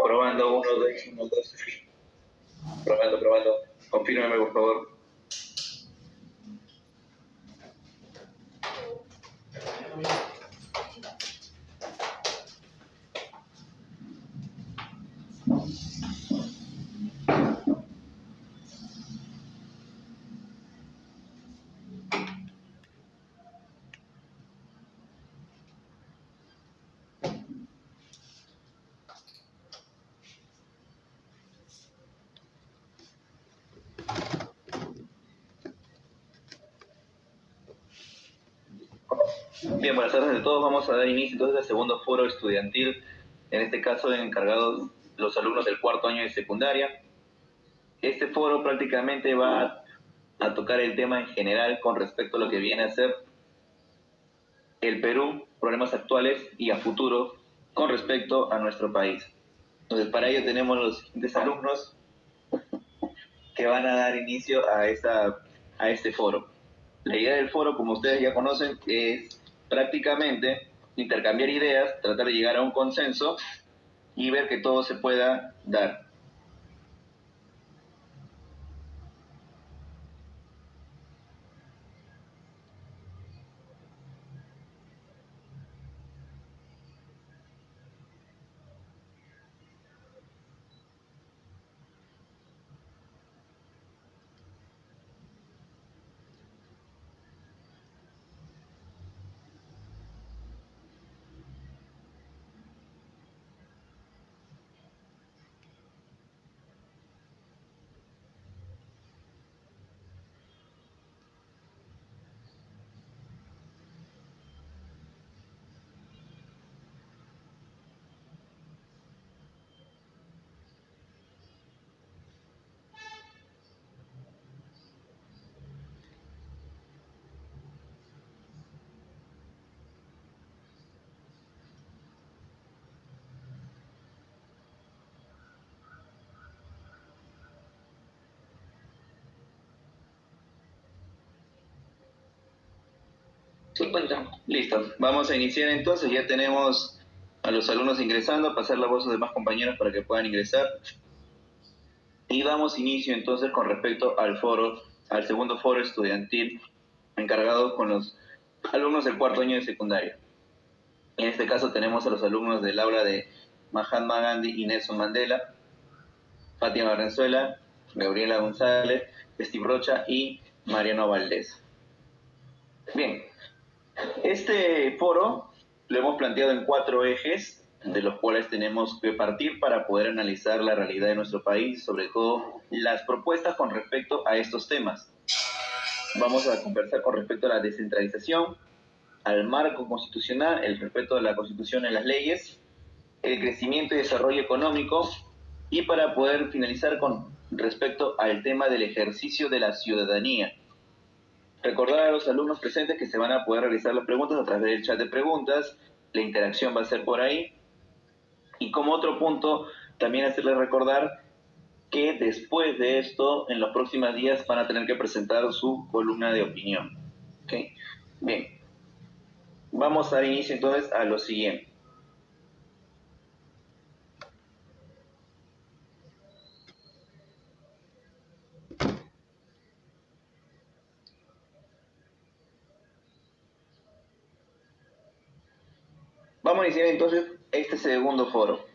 Probando, uno, dos, uno, dos. Probando, probando. Confírmeme, por favor. Bien, buenas tardes a todos. Vamos a dar inicio entonces al segundo foro estudiantil, en este caso encargados los alumnos del cuarto año de secundaria. Este foro prácticamente va a tocar el tema en general con respecto a lo que viene a ser el Perú, problemas actuales y a futuro con respecto a nuestro país. Entonces, para ello tenemos los siguientes alumnos que van a dar inicio a este foro. La idea del foro, como ustedes ya conocen, es prácticamente intercambiar ideas, tratar de llegar a un consenso y ver que todo se pueda dar. Listo, vamos a iniciar entonces. Ya tenemos a los alumnos ingresando, pasar la voz a los demás compañeros para que puedan ingresar. Y damos inicio entonces con respecto al foro, al segundo foro estudiantil encargado con los alumnos del cuarto año de secundaria. En este caso tenemos a los alumnos del aula de Mahatma Gandhi y Nelson Mandela, Fátima Valenzuela, Gabriela González, Steve Rocha y Mariano Valdés. Bien, este foro lo hemos planteado en 4 ejes, de los cuales tenemos que partir para poder analizar la realidad de nuestro país, sobre todo las propuestas con respecto a estos temas. Vamos a conversar con respecto a la descentralización, al marco constitucional, el respeto de la Constitución en las leyes, el crecimiento y desarrollo económico, y para poder finalizar con respecto al tema del ejercicio de la ciudadanía. Recordar a los alumnos presentes que se van a poder realizar las preguntas a través del chat de preguntas, la interacción va a ser por ahí. Y como otro punto, también hacerles recordar que después de esto, en los próximos días, van a tener que presentar su columna de opinión. ¿Okay? Bien, vamos a dar inicio entonces a lo siguiente. Vamos a iniciar entonces este segundo foro.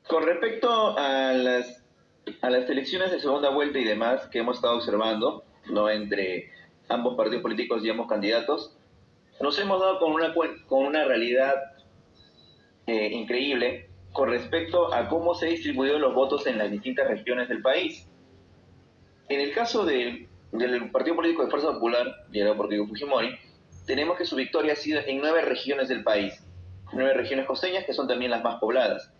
Con respecto a las elecciones de segunda vuelta y demás que hemos estado observando, ¿no?, entre ambos partidos políticos y ambos candidatos, nos hemos dado con una realidad increíble con respecto a cómo se han distribuido los votos en las distintas regiones del país. En el caso del Partido Político de Fuerza Popular, liderado por Keiko Fujimori, tenemos que su victoria ha sido en 9 regiones del país. 9 regiones costeñas que son también las más pobladas.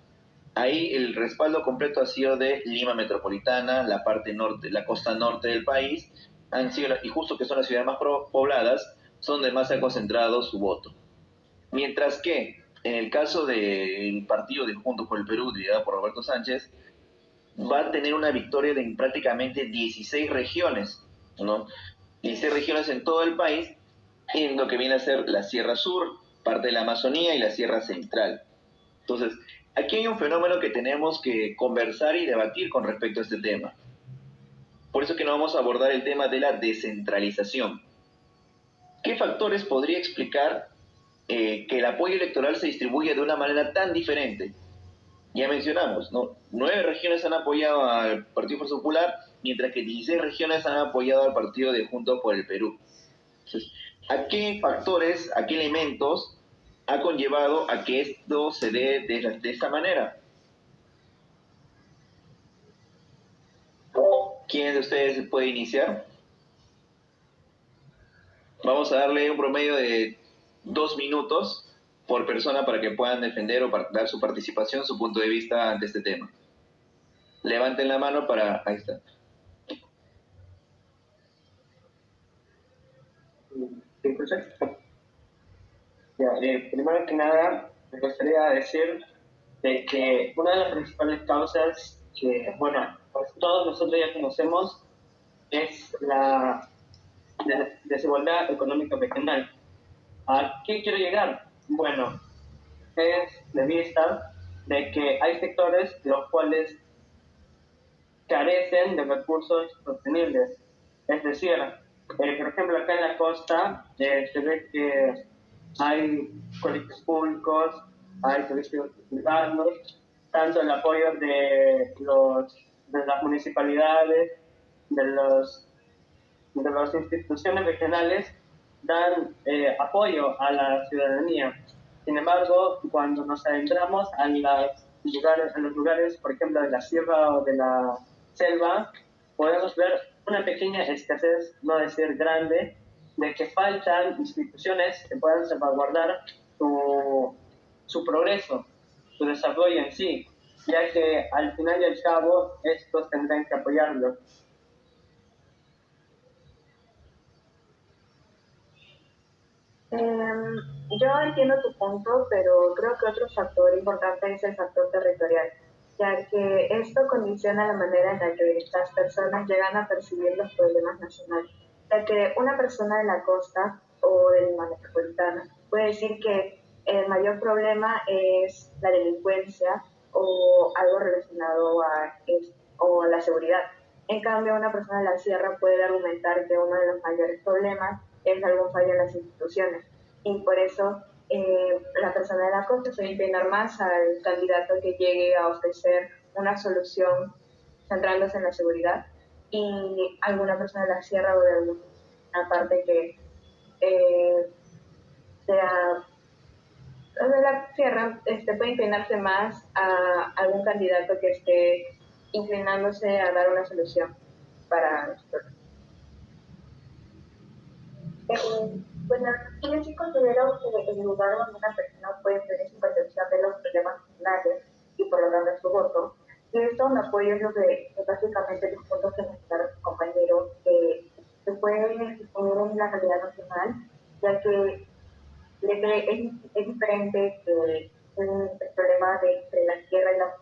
Ahí el respaldo completo ha sido de Lima Metropolitana, la parte norte, la costa norte del país, han sido, y justo que son las ciudades más pobladas, son donde más se ha concentrado su voto. Mientras que en el caso del partido de Juntos por el Perú, liderado por Roberto Sánchez, va a tener una victoria de prácticamente 16 regiones, ¿no? 16 regiones en todo el país, en lo que viene a ser la Sierra Sur, parte de la Amazonía y la Sierra Central. Entonces, aquí hay un fenómeno que tenemos que conversar y debatir con respecto a este tema. Por eso que no vamos a abordar el tema de la descentralización. ¿Qué factores podría explicar que el apoyo electoral se distribuya de una manera tan diferente? Ya mencionamos, ¿no? 9 regiones han apoyado al Partido Fuerza Popular, mientras que 16 regiones han apoyado al partido de Juntos por el Perú. Entonces, ¿a qué factores, a qué elementos ha conllevado a que esto se dé de esta manera? ¿Quién de ustedes puede iniciar? Vamos a darle un promedio de 2 minutos por persona para que puedan defender o dar su participación, su punto de vista ante este tema. Levanten la mano para... Ahí está. Ya, primero que nada, me gustaría decir de que una de las principales causas que, bueno, pues todos nosotros ya conocemos es la desigualdad económica regional. ¿A qué quiero llegar? Bueno, es de vista de que hay sectores los cuales carecen de recursos sostenibles. Es decir, por ejemplo, acá en la costa se ve que hay colegios públicos, hay colegios privados, tanto el apoyo de las municipalidades, de, los, de las instituciones regionales, dan apoyo a la ciudadanía. Sin embargo, cuando nos adentramos a los lugares, por ejemplo, de la sierra o de la selva, podemos ver una pequeña escasez, no decir grande, de que faltan instituciones que puedan salvaguardar su progreso, su desarrollo en sí, ya que al final y al cabo estos tendrán que apoyarlo. Yo entiendo tu punto, pero creo que otro factor importante es el factor territorial, ya que esto condiciona la manera en la que las personas llegan a percibir los problemas nacionales, ya que una persona de la costa o de la metropolitana puede decir que el mayor problema es la delincuencia o algo relacionado o a la seguridad. En cambio, una persona de la sierra puede argumentar que uno de los mayores problemas es algún fallo en las instituciones. Y por eso la persona de la costa se va a inclinar más al candidato que llegue a ofrecer una solución centrándose en la seguridad y alguna persona de la sierra o de alguna parte que sea de la sierra puede inclinarse más a algún candidato que esté inclinándose a dar una solución para los problemas. Bueno, yo sí considero que el lugar donde una persona puede tener su percepción de los problemas nacionales y por lo tanto su voto, y esto me apoyo en lo que básicamente los puntos que mencionaron sus compañeros, que se pueden exponer en la realidad nacional, ya que es diferente que el problema de la tierra y la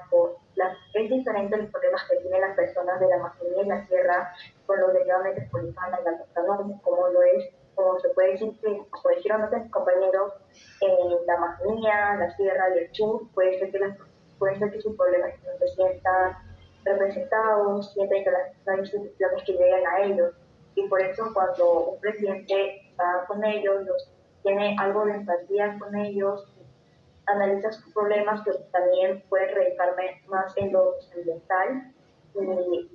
comunidad, es diferente los problemas que tienen las personas de la Amazonía y la tierra con los de la metropolitana y la costa norte, como lo es, como se puede decir que, como dijeron otros compañeros, en la Amazonía, la sierra y el sur, puede ser que sus problemas no se sientan representados, sienten que no hay instituciones que lleguen a ellos. Y por eso cuando un presidente va con ellos, tiene algo de empatía con ellos, analiza sus problemas, pero también puede radicarme más en lo ambiental y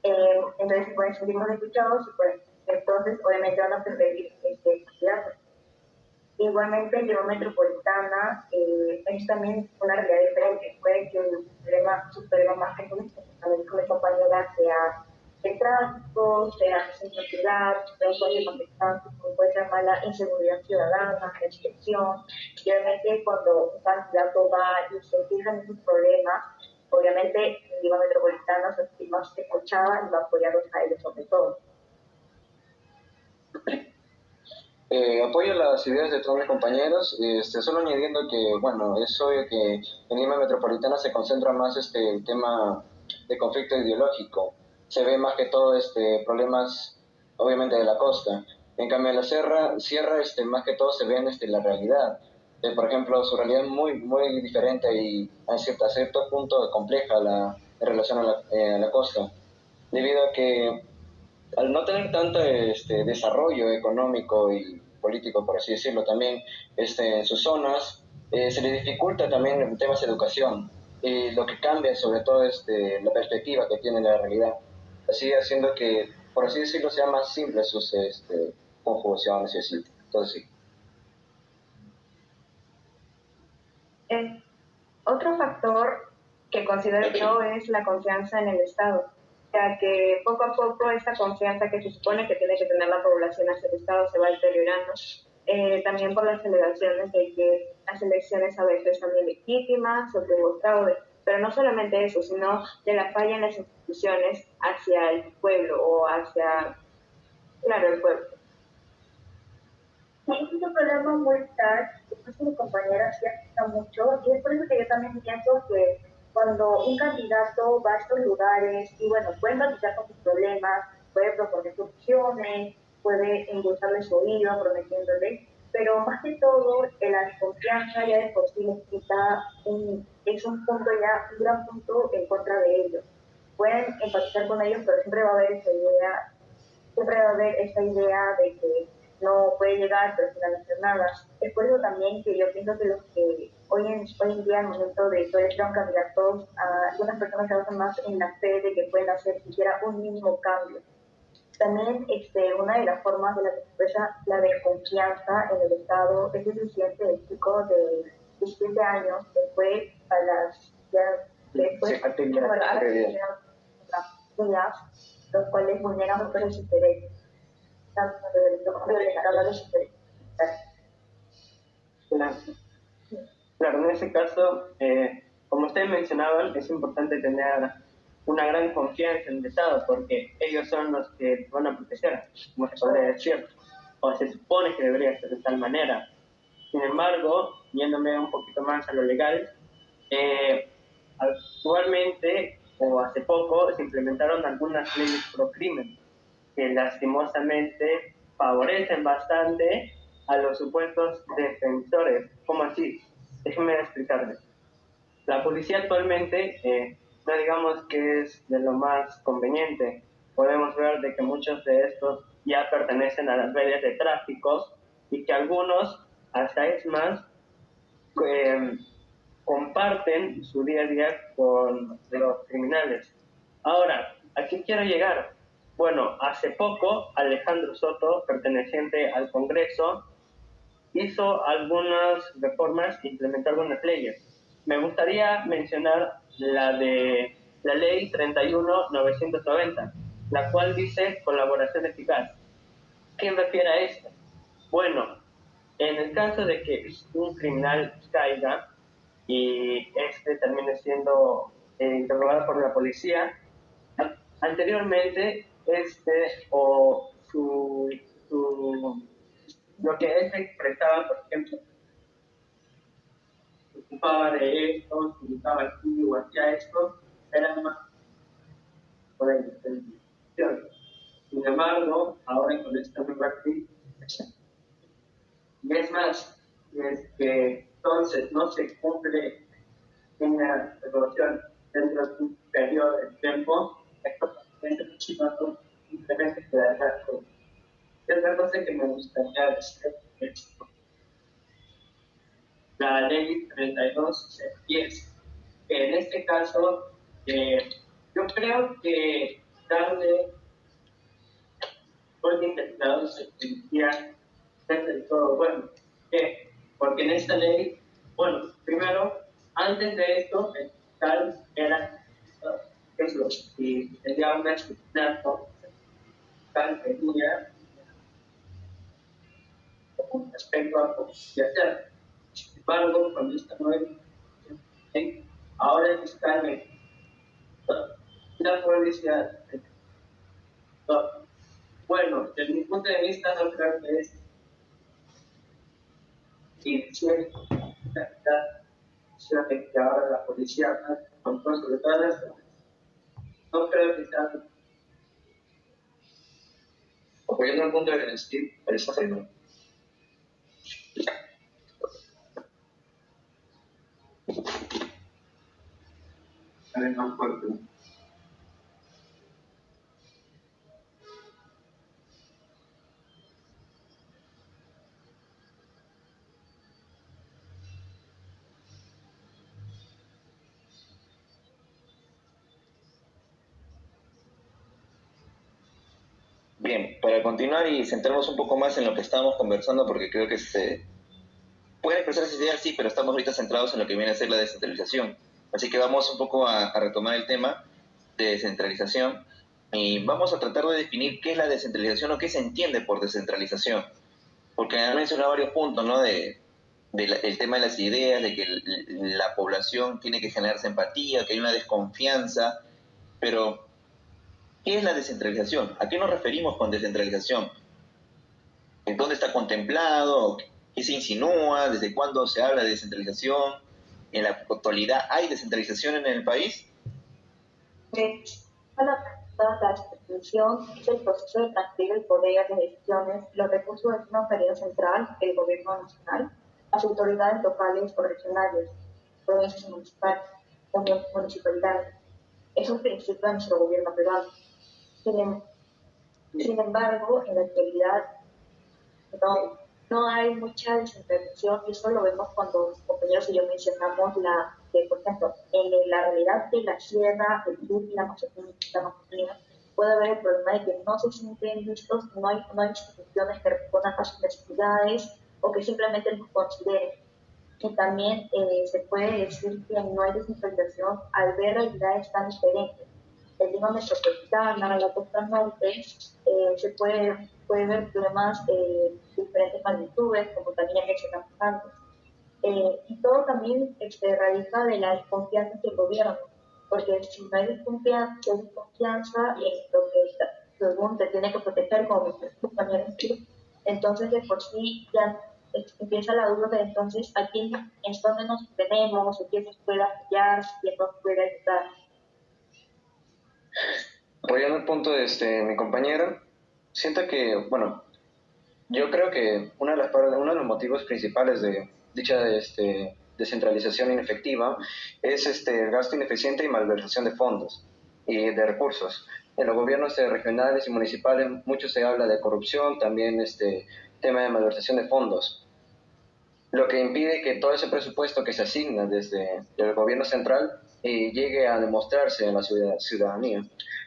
entonces se pueden sentir más escuchados y pues entonces obviamente van a preferir este candidato. Igualmente en Lima Metropolitana es también una realidad diferente. Puede que su problema más que también con mi compañera sea el tráfico, sea inseguridad, se encuentra contestando, se encuentra mala inseguridad ciudadana, restricción, y obviamente cuando un candidato va y se fija en esos problemas, obviamente en Lima Metropolitana se estima escuchaba y va a apoyarlos a ellos sobre todo. Apoyo las ideas de todos mis compañeros, solo añadiendo que, bueno, es obvio que en Lima Metropolitana se concentra más el tema de conflicto ideológico. Se ve más que todo problemas, obviamente, de la costa. En cambio, en la sierra más que todo se ve en la realidad. Por ejemplo, su realidad es muy, muy diferente y a cierto punto compleja en relación a la costa, debido a que al no tener tanto desarrollo económico y político, por así decirlo, también en sus zonas, se le dificulta también en temas de educación, y lo que cambia sobre todo es la perspectiva que tiene la realidad, así haciendo que, por así decirlo, sean más simples sus conjugaciones y así. Entonces, sí. Otro factor que considero yo es la confianza en el Estado, ya que poco a poco esta confianza que se supone que tiene que tener la población hacia el Estado se va deteriorando, también por las alegaciones de que las elecciones a veces son ilegítimas o que hubo fraude, pero no solamente eso, sino de la falla en las instituciones hacia el pueblo o hacia, claro, el pueblo. Sí, es un problema muy tal, después mi compañera sí afecta mucho, y es por eso que yo también pienso que cuando un candidato va a estos lugares y bueno, puede platicar con sus problemas, puede proponer soluciones, puede endulzarle su oído prometiéndole, pero más que todo, la desconfianza ya de por sí les quita es un punto ya, un gran punto en contra de ellos. Pueden empatizar con ellos, pero siempre va a haber esa idea de que no puede llegar, pero sin hacer nada. Es por eso también que yo pienso que los que hoy en día, al momento de poder ser candidatos, algunas personas se basan más en la fe de que pueden hacer siquiera un mínimo cambio. También una de las formas de la que se expresa la desconfianza en el Estado es el incidente del chico de 17 años que fue a las después los cuales vulneran muchos sus derechos. Claro. Claro, en ese caso, como ustedes mencionaban, es importante tener una gran confianza en el Estado porque ellos son los que van a proteger, como se podría decir, o se supone que debería ser de tal manera. Sin embargo, yéndome un poquito más a lo legal, actualmente o hace poco se implementaron algunas leyes pro crimen que lastimosamente favorecen bastante a los supuestos defensores. ¿Cómo así? Déjenme explicarles. La policía actualmente no digamos que es de lo más conveniente. Podemos ver de que muchos de estos ya pertenecen a las redes de tráfico y que algunos, hasta es más, comparten su día a día con los criminales. Ahora, ¿a qué quiero llegar? Bueno, hace poco Alejandro Soto, perteneciente al Congreso, hizo algunas reformas e implementó algunas leyes. Me gustaría mencionar la de la ley 31.990, la cual dice colaboración eficaz. ¿Qué refiere a esto? Bueno, en el caso de que un criminal caiga y termine siendo interrogado por la policía, anteriormente o lo que él expresaba, por ejemplo, se ocupaba de esto, se ocupaba aquí o hacía esto, era más por el Sin embargo, ahora con esta nueva ley, y es más, entonces no se cumple una resolución dentro de un periodo de tiempo, esto simplemente quedará con. Y otra cosa que me gustaría decir es la ley 3210, que en este caso yo creo que darle golpe interpretado se sentía del todo bueno. ¿Por qué? Porque en esta ley, bueno, primero, antes de esto, el fiscal era Eso, y tendría una asesinato tal venía con respecto a publicidad. Sin embargo, cuando esta nueva ahora el fiscal me la publicidad. Bueno, desde mi punto de vista no creo que es incierto que ahora la policía con sobre todas las cosas. No creo que sea Apoyando el punto de Steve, es afirmar. Más fuerte. Bien, para continuar y centrarnos un poco más en lo que estábamos conversando, porque creo que se puede expresar esa idea, sí, pero estamos ahorita centrados en lo que viene a ser la descentralización. Así que vamos un poco a retomar el tema de descentralización y vamos a tratar de definir qué es la descentralización o qué se entiende por descentralización. Porque han mencionado varios puntos, ¿no? El tema de las ideas, de que la población tiene que generarse empatía, que hay una desconfianza, pero ¿qué es la descentralización? ¿A qué nos referimos con descentralización? ¿En dónde está contemplado? ¿Qué se insinúa? ¿Desde cuándo se habla de descentralización? ¿En la actualidad hay descentralización en el país? Para la descentralización es el proceso de transferir el poder de decisiones, los recursos de una autoridad central, el gobierno nacional, a las autoridades locales o regionales, provincias municipales, municipalidades. Es un principio de nuestro gobierno peruano. Sin embargo, en la actualidad no hay mucha descentralización y eso lo vemos cuando los compañeros y yo mencionamos por ejemplo, en la realidad de la sierra, el sur y la Amazonía, puede haber el problema de que no se sienten listos, no hay instituciones que respondan a sus necesidades o que simplemente los consideren. Y también se puede decir que no hay descentralización al ver realidades tan diferentes. En Lima Metropolitana, la costa norte, puede ver problemas de diferentes magnitudes, como también mencionamos antes. Y todo también radica de la desconfianza del gobierno, porque si no hay desconfianza en lo que según te tiene que proteger como mis compañeros, entonces de por sí ya empieza la duda de entonces a quién, en dónde nos tenemos, o quién nos puede apoyar, quién nos puede ayudar. Apoyando el punto de mi compañero, siento que, bueno, yo creo que uno de los motivos principales de dicha descentralización inefectiva es el gasto ineficiente y malversación de fondos y de recursos. En los gobiernos regionales y municipales mucho se habla de corrupción, también tema de malversación de fondos, lo que impide que todo ese presupuesto que se asigna desde el gobierno central llegue a demostrarse en la ciudadanía.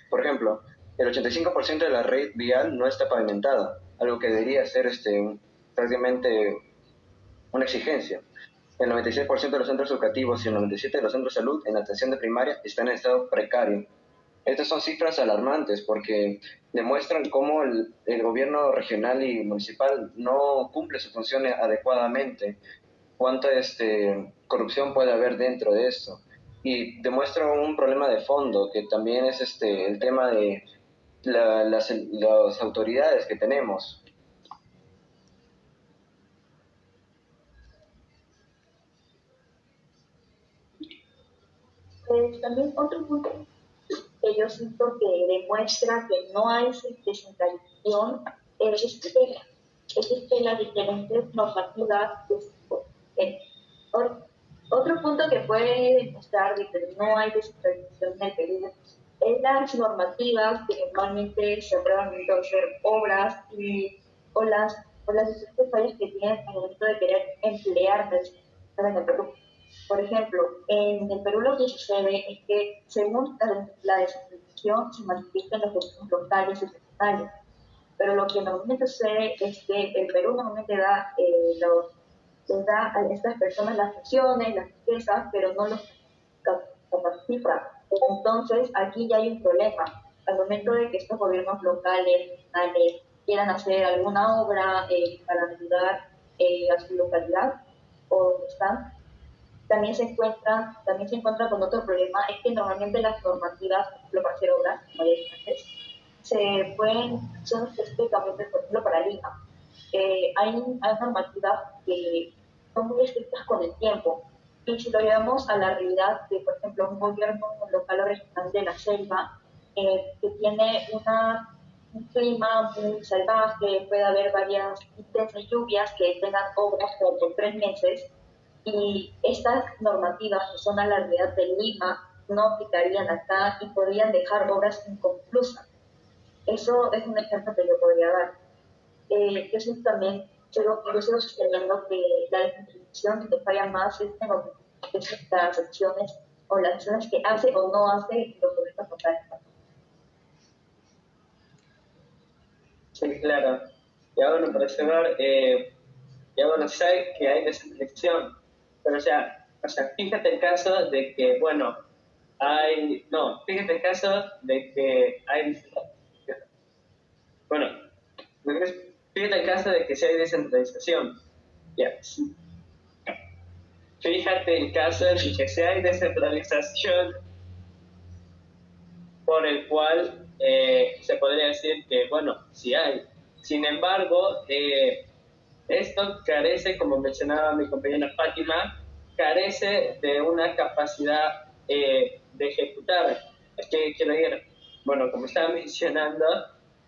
Por ejemplo, el 85% de la red vial no está pavimentada, algo que debería ser prácticamente una exigencia. El 96% de los centros educativos y el 97% de los centros de salud en atención de primaria están en estado precario. Estas son cifras alarmantes porque demuestran cómo el gobierno regional y municipal no cumple su función adecuadamente, cuánta corrupción puede haber dentro de esto. Y demuestra un problema de fondo, que también es el tema de las autoridades que tenemos. También otro punto que yo siento que demuestra que no hay descentralización es que las diferentes normativas eh, otro punto que puede demostrar de que no hay descentralización en el Perú es las normativas que normalmente se aprueban en hacer obras o las diferentes fallas que tienen al momento de querer emplear en el Perú. Por ejemplo, en el Perú lo que sucede es que según la descentralización se manifiestan los gobiernos locales y regionales, pero lo que normalmente sucede es que el Perú normalmente les da a estas personas las funciones, las riquezas, pero no los capacita. Entonces, aquí ya hay un problema. Al momento de que estos gobiernos locales, regionales, quieran hacer alguna obra para ayudar a su localidad o donde están, también se encuentra con otro problema, es que normalmente las normativas, por ejemplo, para hacer obras, como ya dije antes, son específicamente, por ejemplo, para Lima. Hay normativas que son muy estrictas con el tiempo. Y si lo llevamos a la realidad de, por ejemplo, un gobierno local o regional de la selva, que tiene un clima muy salvaje, puede haber varias intensas lluvias que tengan obras por 3 meses, y estas normativas que son a la realidad de Lima no aplicarían acá y podrían dejar obras inconclusas. Eso es un ejemplo que yo podría dar. Yo siento también, yo sigo sosteniendo que la descentralización que falla más es las acciones o las acciones que hace o no hace los gobiernos locales. Sí, claro. Ya bueno, para cerrar, ya bueno, sé que hay descentralización, pero o sea, fíjate el caso de que, bueno, fíjate el caso de que hay, bueno, fíjate el caso de que sí hay descentralización. Ya, sí. Fíjate el caso de que sí hay descentralización por el cual se podría decir que, bueno, sí hay. Sin embargo, esto carece, como mencionaba mi compañera Fátima, carece de una capacidad de ejecutar. ¿Qué quiero decir? Bueno, como estaba mencionando,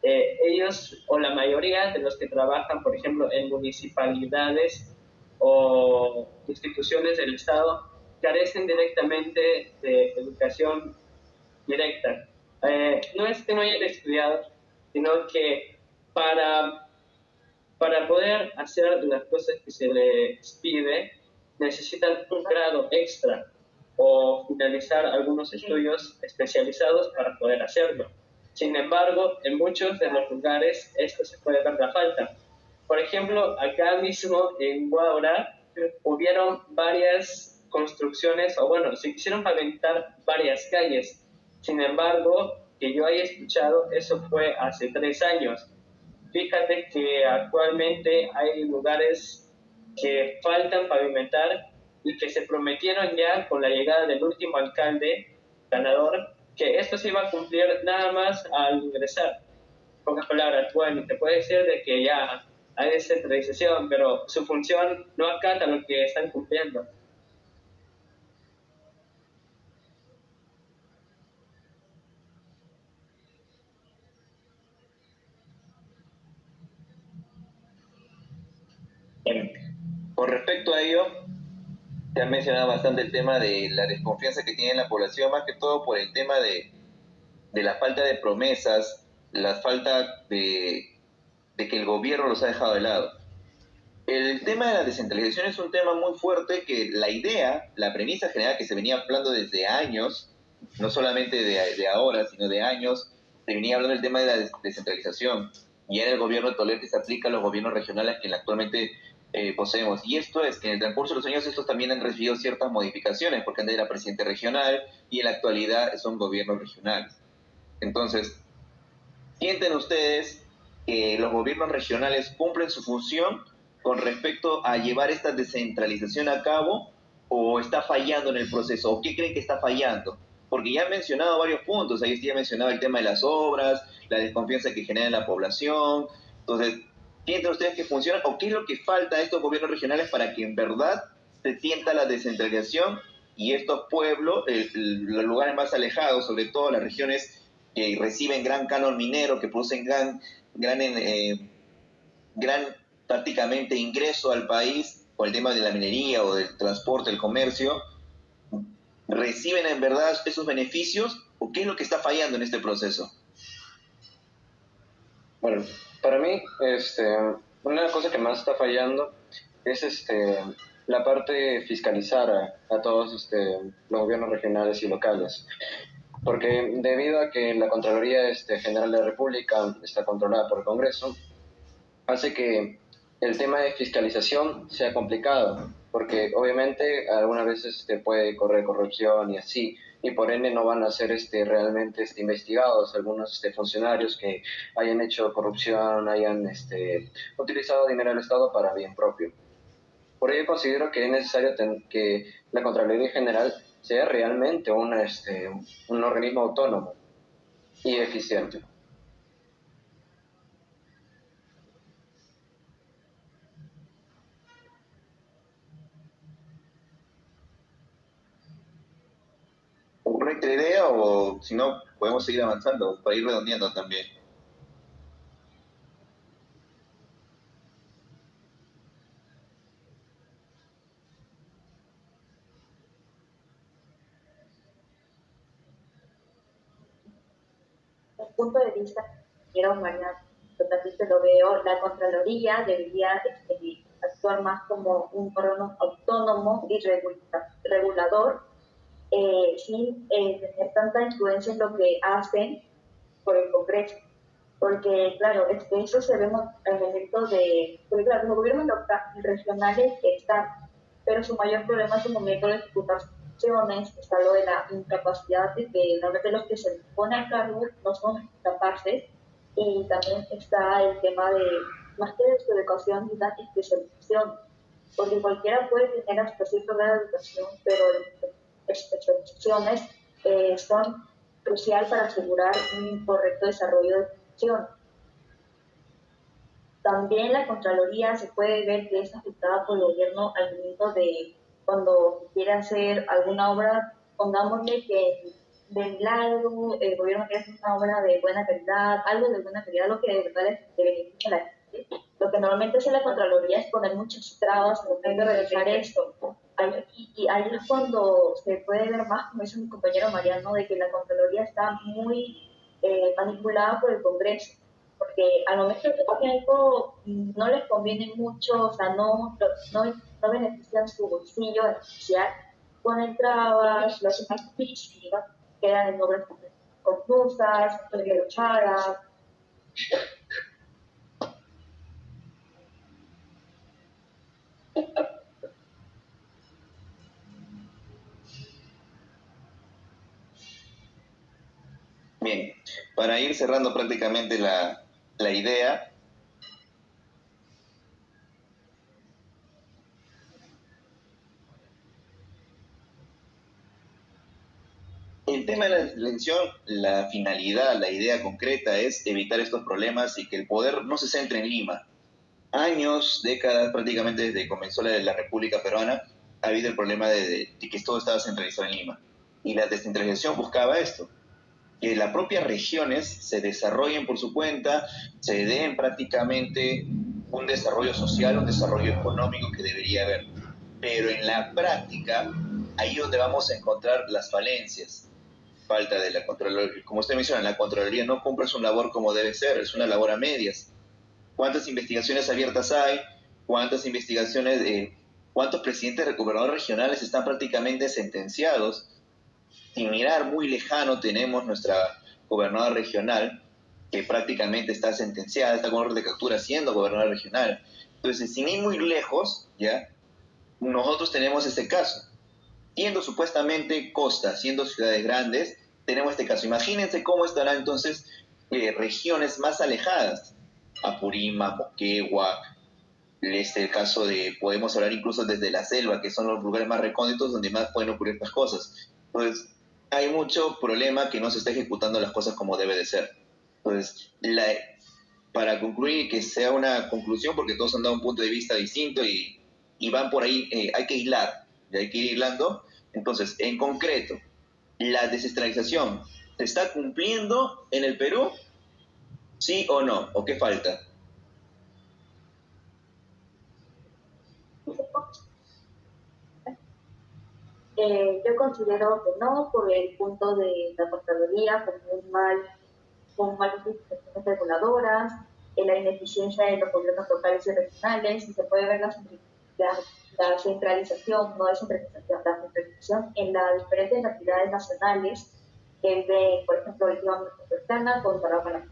ellos o la mayoría de los que trabajan, por ejemplo, en municipalidades o instituciones del Estado, carecen directamente de educación directa. No es que no hayan estudiado, sino que para poder hacer las cosas que se les pide, necesitan un grado extra o finalizar algunos estudios especializados para poder hacerlo. Sin embargo, en muchos de los lugares esto se puede ver la falta. Por ejemplo, acá mismo en Guaura hubieron varias construcciones, o bueno, se quisieron pavimentar varias calles. Sin embargo, que yo haya escuchado, eso fue hace 3 años. Fíjate que actualmente hay lugares que faltan pavimentar y que se prometieron ya con la llegada del último alcalde ganador que esto se iba a cumplir nada más al ingresar. En pocas palabras, bueno, te puede decir de que ya hay descentralización, pero su función no acata lo que están cumpliendo. Con respecto a ello, te han mencionado bastante el tema de la desconfianza que tiene la población, más que todo por el tema de la falta de promesas, la falta de que el gobierno los ha dejado de lado. El tema de la descentralización es un tema muy fuerte que la idea, la premisa general que se venía hablando desde años, no solamente de ahora, sino de años, se venía hablando del tema de la descentralización. Y era el gobierno de Toledo que se aplica a los gobiernos regionales que actualmente poseemos. Y esto es que en el transcurso de los años estos también han recibido ciertas modificaciones, porque antes era presidente regional y en la actualidad son gobiernos regionales. Entonces, ¿sienten ustedes que los gobiernos regionales cumplen su función con respecto a llevar esta descentralización a cabo o está fallando en el proceso? ¿O qué creen que está fallando? Porque ya han mencionado varios puntos, ahí ya han mencionado el tema de las obras, la desconfianza que genera en la población. Entonces, ¿sienten ustedes que funciona o qué es lo que falta a estos gobiernos regionales para que en verdad se sienta la descentralización y estos pueblos, los lugares más alejados, sobre todo las regiones que reciben gran canon minero, que producen gran prácticamente ingreso al país por el tema de la minería o del transporte, el comercio, reciben en verdad esos beneficios o qué es lo que está fallando en este proceso? Bueno, para mí, una cosa que más está fallando es la parte de fiscalizar a todos los gobiernos regionales y locales. Porque debido a que la Contraloría General de la República está controlada por el Congreso, hace que el tema de fiscalización sea complicado, porque obviamente algunas veces puede correr corrupción y así, y por ende no van a ser realmente investigados algunos funcionarios que hayan hecho corrupción, hayan utilizado dinero del Estado para bien propio. Por ello considero que es necesario que la Contraloría General sea realmente un organismo autónomo y eficiente. ¿Correcta idea o si no, podemos seguir avanzando para ir redondeando también? El punto de vista que quiero Mariana, totalmente lo veo, la Contraloría debería actuar más como un órgano autónomo y regulador, sin tener tanta influencia en lo que hacen por el Congreso. Porque, claro, eso se ve en el momento de, porque claro, los gobiernos regionales están, pero su mayor problema es su momento de ejecutar funciones, está lo de la incapacidad de que normalmente los que se les pone a cargo no son capaces, y también está el tema de, más que de su educación y la especialización, porque cualquiera puede tener hasta cierto grado de educación, pero las especializaciones son crucial para asegurar un correcto desarrollo de función. También la Contraloría se puede ver que es afectada por el gobierno al momento de cuando quiere hacer alguna obra, pongámosle que de milagro, el gobierno quiere hacer una obra de buena calidad, algo de buena calidad, lo que de verdad le beneficia a la gente. Lo que normalmente hace la Contraloría es poner muchas trabas al momento de realizar esto. Y ahí es cuando se puede ver más, como dice mi compañero Mariano, de que la Contraloría está muy manipulada por el Congreso, porque al momento de tiempo no les conviene mucho, o sea, no benefician su bolsillo en especial, ponen trabas, lo hacen más difícil, quedan en obras confusas, luchadas. Bien, para ir cerrando prácticamente la idea, el tema de la elección, la finalidad, la idea concreta es evitar estos problemas y que el poder no se centre en Lima. Años, décadas, prácticamente desde que comenzó la República Peruana, ha habido el problema de que todo estaba centralizado en Lima. Y la descentralización buscaba esto, que las propias regiones se desarrollen por su cuenta, se den prácticamente un desarrollo social, un desarrollo económico que debería haber. Pero en la práctica, ahí es donde vamos a encontrar las falencias. Falta de la Contraloría. Como usted menciona, la Contraloría no cumple su labor como debe ser, es una labor a medias. ¿Cuántas investigaciones abiertas hay? ¿Cuántas investigaciones, cuántos presidentes de gobernadores regionales están prácticamente sentenciados? Sin mirar muy lejano tenemos nuestra gobernadora regional que prácticamente está sentenciada, está con orden de captura siendo gobernadora regional. Entonces, sin ir muy lejos, ¿ya? Nosotros tenemos este caso. Siendo supuestamente costa, siendo ciudades grandes, tenemos este caso. Imagínense cómo estarán entonces regiones más alejadas. Apurímac, Moquegua, el caso de, podemos hablar incluso desde la selva, que son los lugares más recónditos donde más pueden ocurrir estas cosas. Entonces, hay mucho problema que no se está ejecutando las cosas como debe de ser. Entonces, para concluir, que sea una conclusión, porque todos han dado un punto de vista distinto y van por ahí, hay que hilar, hay que ir hilando. Entonces, en concreto, la descentralización se está cumpliendo en el Perú, ¿sí o no? ¿O qué falta? Yo considero que no, por el punto de la Contraloría, con malas instituciones reguladoras, la ineficiencia de los gobiernos locales y regionales, y se puede ver la centralización, no descentralización, la centralización en las diferentes entidades nacionales, que es de, por ejemplo, el Región Metropolitana con Tarapacá.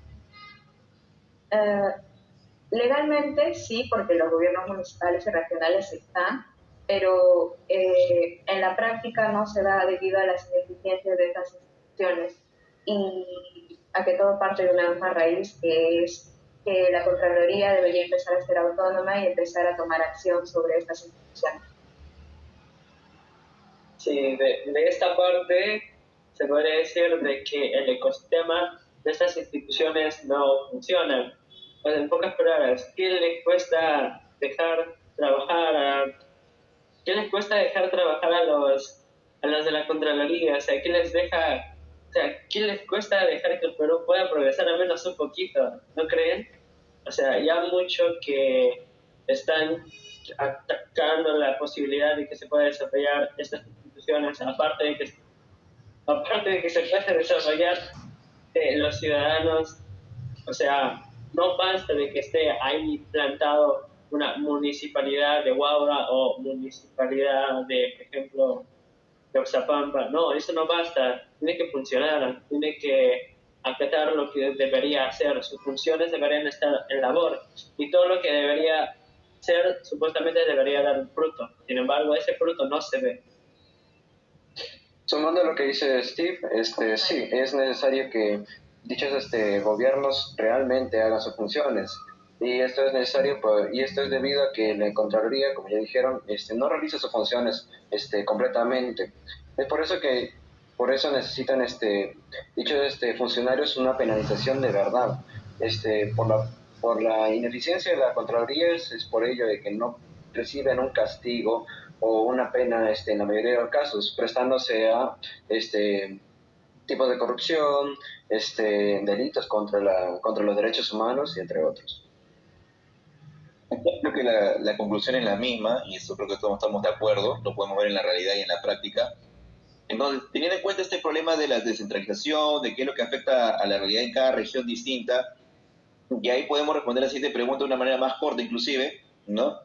Legalmente sí, porque los gobiernos municipales y regionales están, pero en la práctica no se da debido a las ineficiencias de estas instituciones y a que todo parte de una misma raíz, que es que la Contraloría debería empezar a ser autónoma y empezar a tomar acción sobre estas instituciones. Sí, de esta parte se podría decir de que el ecosistema de estas instituciones no funcionan. Pues en pocas palabras, ¿qué les cuesta dejar trabajar qué les cuesta dejar trabajar a los de la Contraloría? O sea, ¿qué les cuesta dejar que el Perú pueda progresar al menos un poquito? ¿No creen? O sea, ya mucho que están atacando la posibilidad de que se pueda desarrollar estas instituciones, aparte de que se pueda desarrollar los ciudadanos, o sea, no basta de que esté ahí plantado una municipalidad de Huaura o municipalidad de, por ejemplo, de Oxapampa. No, eso no basta. Tiene que funcionar, tiene que acatar lo que debería hacer. Sus funciones deberían estar en labor y todo lo que debería ser supuestamente debería dar un fruto. Sin embargo, ese fruto no se ve. Sumando a lo que dice Steve, sí, es necesario que dichos gobiernos realmente hagan sus funciones. Y esto es necesario, y esto es debido a que la Contraloría, como ya dijeron, no realiza sus funciones completamente. Es por eso necesitan dichos funcionarios una penalización de verdad. Por la ineficiencia de la Contraloría es por ello de que no reciben un castigo o una pena en la mayoría de los casos, prestándose a tipos de corrupción, delitos contra los derechos humanos y entre otros. Creo que la conclusión es la misma, y eso creo que todos estamos de acuerdo, lo podemos ver en la realidad y en la práctica. Entonces, teniendo en cuenta este problema de la descentralización, de qué es lo que afecta a la realidad en cada región distinta, y ahí podemos responder la siguiente pregunta de una manera más corta inclusive, ¿no?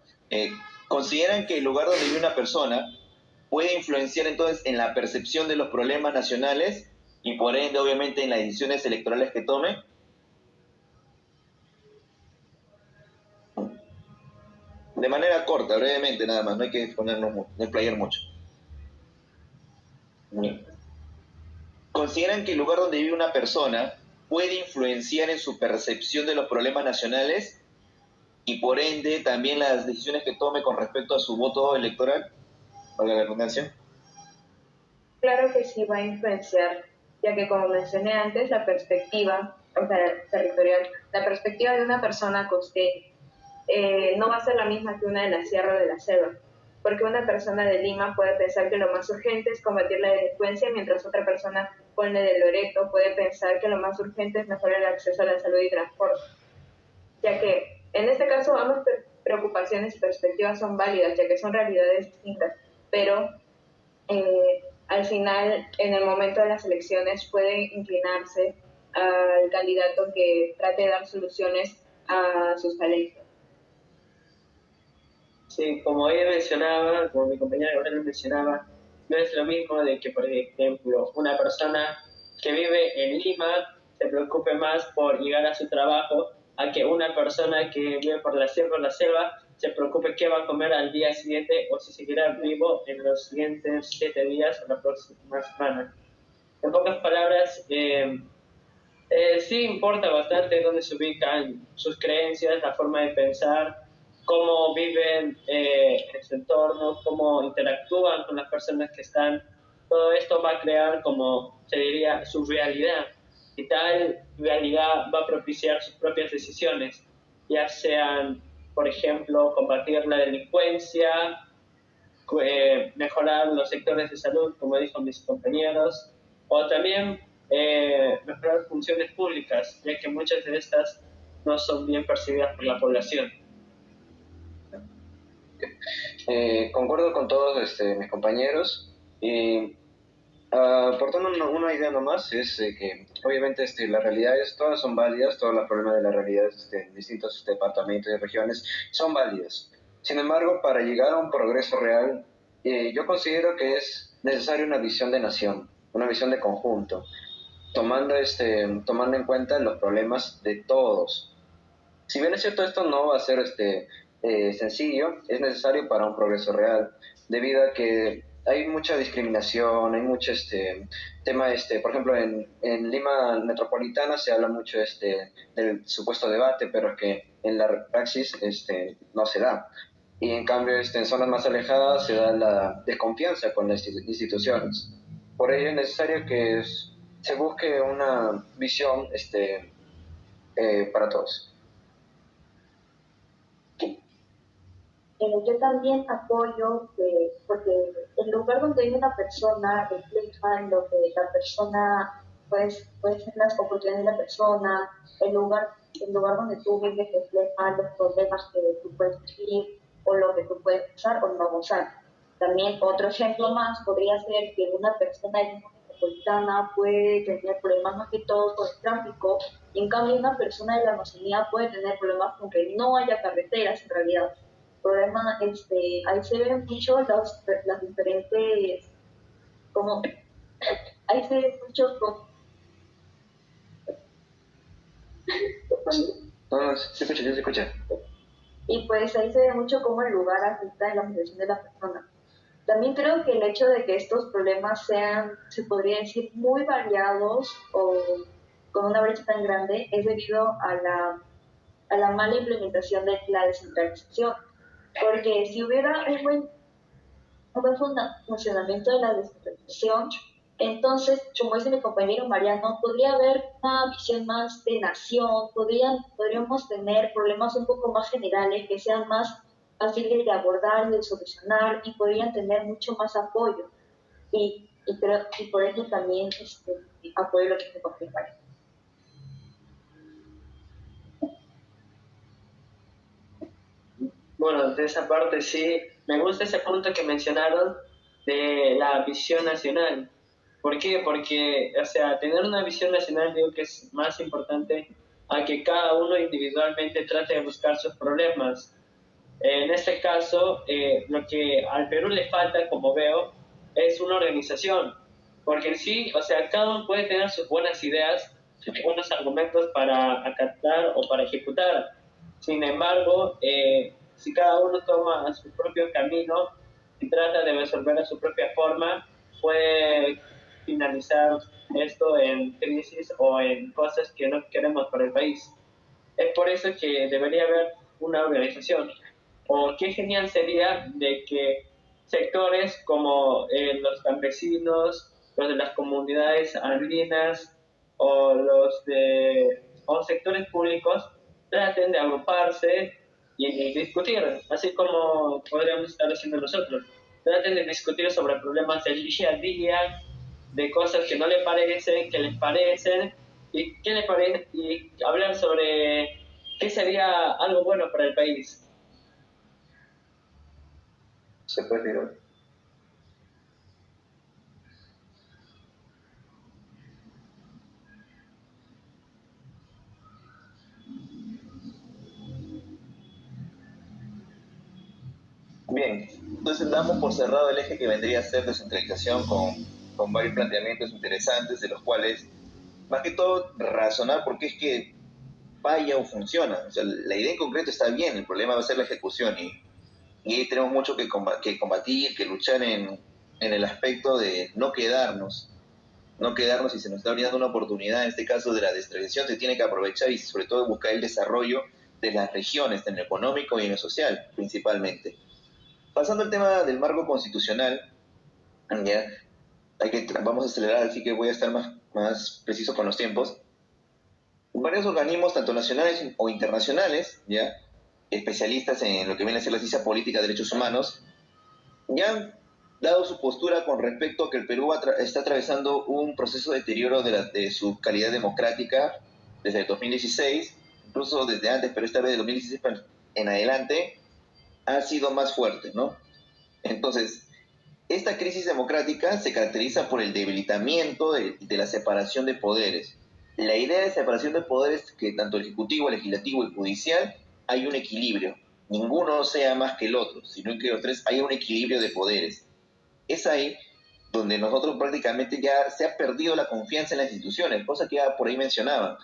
¿Consideran que el lugar donde vive una persona puede influenciar entonces en la percepción de los problemas nacionales y por ende obviamente en las decisiones electorales que tome? De manera corta, brevemente nada más, no hay que ponernos, no explayar mucho. ¿Consideran que el lugar donde vive una persona puede influenciar en su percepción de los problemas nacionales y por ende también las decisiones que tome con respecto a su voto electoral? ¿Valga la redundancia? Claro que sí va a influenciar, ya que como mencioné antes, la perspectiva, o sea, territorial, la perspectiva de una persona costeña no va a ser la misma que una de la sierra o de la selva, porque una persona de Lima puede pensar que lo más urgente es combatir la delincuencia, mientras otra persona, pone de Loreto, puede pensar que lo más urgente es mejorar el acceso a la salud y transporte, ya que en este caso ambas preocupaciones y perspectivas son válidas, ya que son realidades distintas, pero al final, en el momento de las elecciones, puede inclinarse al candidato que trate de dar soluciones a sus falencias. Sí, como ella mencionaba, como mi compañera Gabriela mencionaba, no es lo mismo de que, por ejemplo, una persona que vive en Lima se preocupe más por llegar a su trabajo a que una persona que vive por la selva se preocupe qué va a comer al día siguiente o si seguirá vivo en los siguientes 7 días o la próxima semana. En pocas palabras, sí importa bastante dónde se ubican sus creencias, la forma de pensar, cómo viven en su entorno, cómo interactúan con las personas que están. Todo esto va a crear, como se diría, su realidad. Y tal realidad va a propiciar sus propias decisiones, ya sean, por ejemplo, combatir la delincuencia, mejorar los sectores de salud, como dijo mis compañeros, o también mejorar funciones públicas, ya que muchas de estas no son bien percibidas por la población. Concuerdo con todos mis compañeros y aportando una idea nomás es que obviamente las realidades todas son válidas, todos los problemas de las realidades en distintos departamentos y regiones son válidas. Sin embargo, para llegar a un progreso real, yo considero que es necesaria una visión de nación, una visión de conjunto, tomando en cuenta los problemas de todos. Si bien es cierto, esto no va a ser sencillo es necesario para un progreso real, debido a que hay mucha discriminación, hay mucho tema, por ejemplo, en Lima metropolitana se habla mucho del supuesto debate, pero es que en la praxis no se da. Y en cambio, en zonas más alejadas se da la desconfianza con las instituciones. Por ello es necesario que se busque una visión para todos. Yo también apoyo porque el lugar donde vive una persona refleja en lo que la persona, pues, puede ser las oportunidades de la persona, el lugar donde tú vives refleja los problemas que tú puedes vivir o lo que tú puedes usar o no gozar. También otro ejemplo más podría ser que una persona en una metropolitana puede tener problemas más que todo con el tráfico, y en cambio una persona de la Amazonía puede tener problemas con que no haya carreteras en realidad. Problema, ahí se ven mucho las diferentes, como, ahí se ve mucho como, No, no, se escucha, ya se escucha. y pues ahí se ve mucho cómo el lugar afecta en la situación de la persona. También creo que el hecho de que estos problemas sean, se podría decir, muy variados o con una brecha tan grande es debido a la mala implementación de la descentralización. Porque si hubiera un buen funcionamiento de la descentralización, entonces, como dice mi compañero Mariano, podría haber una visión más de nación, podríamos tener problemas un poco más generales que sean más fáciles de abordar y de solucionar y podrían tener mucho más apoyo. Y por eso también apoyo lo que se confirma. Bueno, de esa parte sí, me gusta ese punto que mencionaron de la visión nacional. ¿Por qué? Porque, o sea, tener una visión nacional digo que es más importante a que cada uno individualmente trate de buscar sus problemas. En este caso, lo que al Perú le falta, como veo, es una organización, porque en sí, o sea, cada uno puede tener sus buenas ideas, sus buenos argumentos para acatar o para ejecutar. Sin embargo, si cada uno toma su propio camino y trata de resolver a su propia forma, puede finalizar esto en crisis o en cosas que no queremos para el país. Es por eso que debería haber una organización. O qué genial sería de que sectores como los campesinos, los de las comunidades andinas o sectores públicos traten de agruparse y discutir, así como podríamos estar haciendo nosotros. Traten de discutir sobre problemas del día a día, de cosas que no les parecen, que les parecen, y qué les parece, y hablar sobre qué sería algo bueno para el país. Se puede tirar. Bien, entonces damos por cerrado el eje que vendría a ser descentralización con varios planteamientos interesantes, de los cuales, más que todo, razonar por qué es que falla o funciona. O sea, la idea en concreto está bien, el problema va a ser la ejecución y ahí tenemos mucho que combatir, que luchar en el aspecto de no quedarnos y se nos está brindando una oportunidad, en este caso de la descentralización, se tiene que aprovechar y sobre todo buscar el desarrollo de las regiones, en lo económico y en lo social, principalmente. Pasando al tema del marco constitucional, ya, vamos a acelerar, así que voy a estar más preciso con los tiempos. Varios organismos, tanto nacionales o internacionales, ya, especialistas en lo que viene a ser la ciencia política de derechos humanos, ya han dado su postura con respecto a que el Perú está atravesando un proceso de deterioro de su calidad democrática desde el 2016, incluso desde antes, pero esta vez de 2016 en adelante, ha sido más fuerte, ¿no? Entonces, esta crisis democrática se caracteriza por el debilitamiento de la separación de poderes. La idea de separación de poderes es que tanto el ejecutivo, el legislativo y judicial hay un equilibrio. Ninguno sea más que el otro, sino que los tres hay un equilibrio de poderes. Es ahí donde nosotros prácticamente ya se ha perdido la confianza en las instituciones, cosa que ya por ahí mencionaba.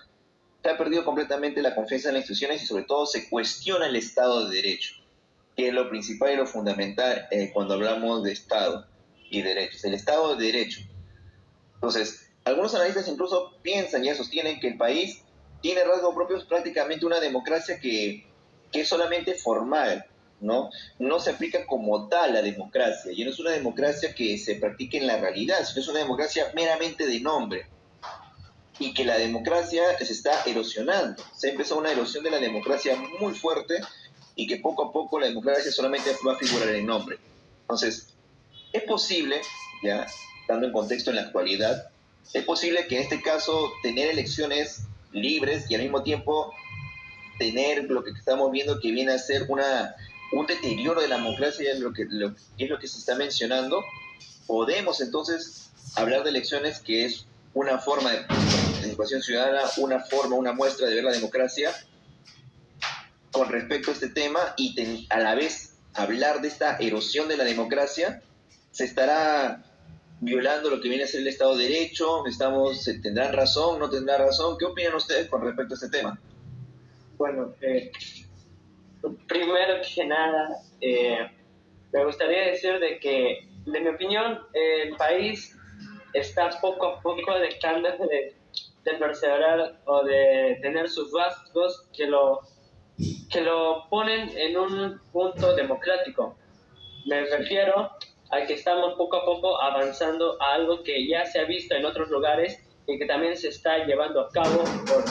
Se ha perdido completamente la confianza en las instituciones y sobre todo se cuestiona el Estado de Derecho. que es lo principal y lo fundamental cuando hablamos de Estado y derechos, el Estado de Derecho. Entonces, algunos analistas incluso piensan y sostienen que el país tiene rasgos propios, prácticamente una democracia que es solamente formal, ¿no? No se aplica como tal la democracia, y no es una democracia que se practique en la realidad, sino es una democracia meramente de nombre, y que la democracia se está erosionando. Se ha empezado una erosión de la democracia muy fuerte, y que poco a poco la democracia solamente va a figurar en nombre. Entonces, es posible, ya, dando en contexto en la actualidad, es posible que en este caso tener elecciones libres y al mismo tiempo tener lo que estamos viendo que viene a ser un deterioro de la democracia, es lo que se está mencionando. Podemos entonces hablar de elecciones, que es una forma de participación ciudadana, una forma, una muestra de ver la democracia con respecto a este tema, y a la vez hablar de esta erosión de la democracia. Se estará violando lo que viene a ser el Estado de Derecho. ¿Tendrán razón, no tendrán razón? ¿Qué opinan ustedes con respecto a este tema? Bueno, primero que nada, me gustaría decir de que, de mi opinión, el país está poco a poco dejando de perseverar o de tener sus rasgos que lo ponen en un punto democrático. Me refiero a que estamos poco a poco avanzando a algo que ya se ha visto en otros lugares y que también se está llevando a cabo por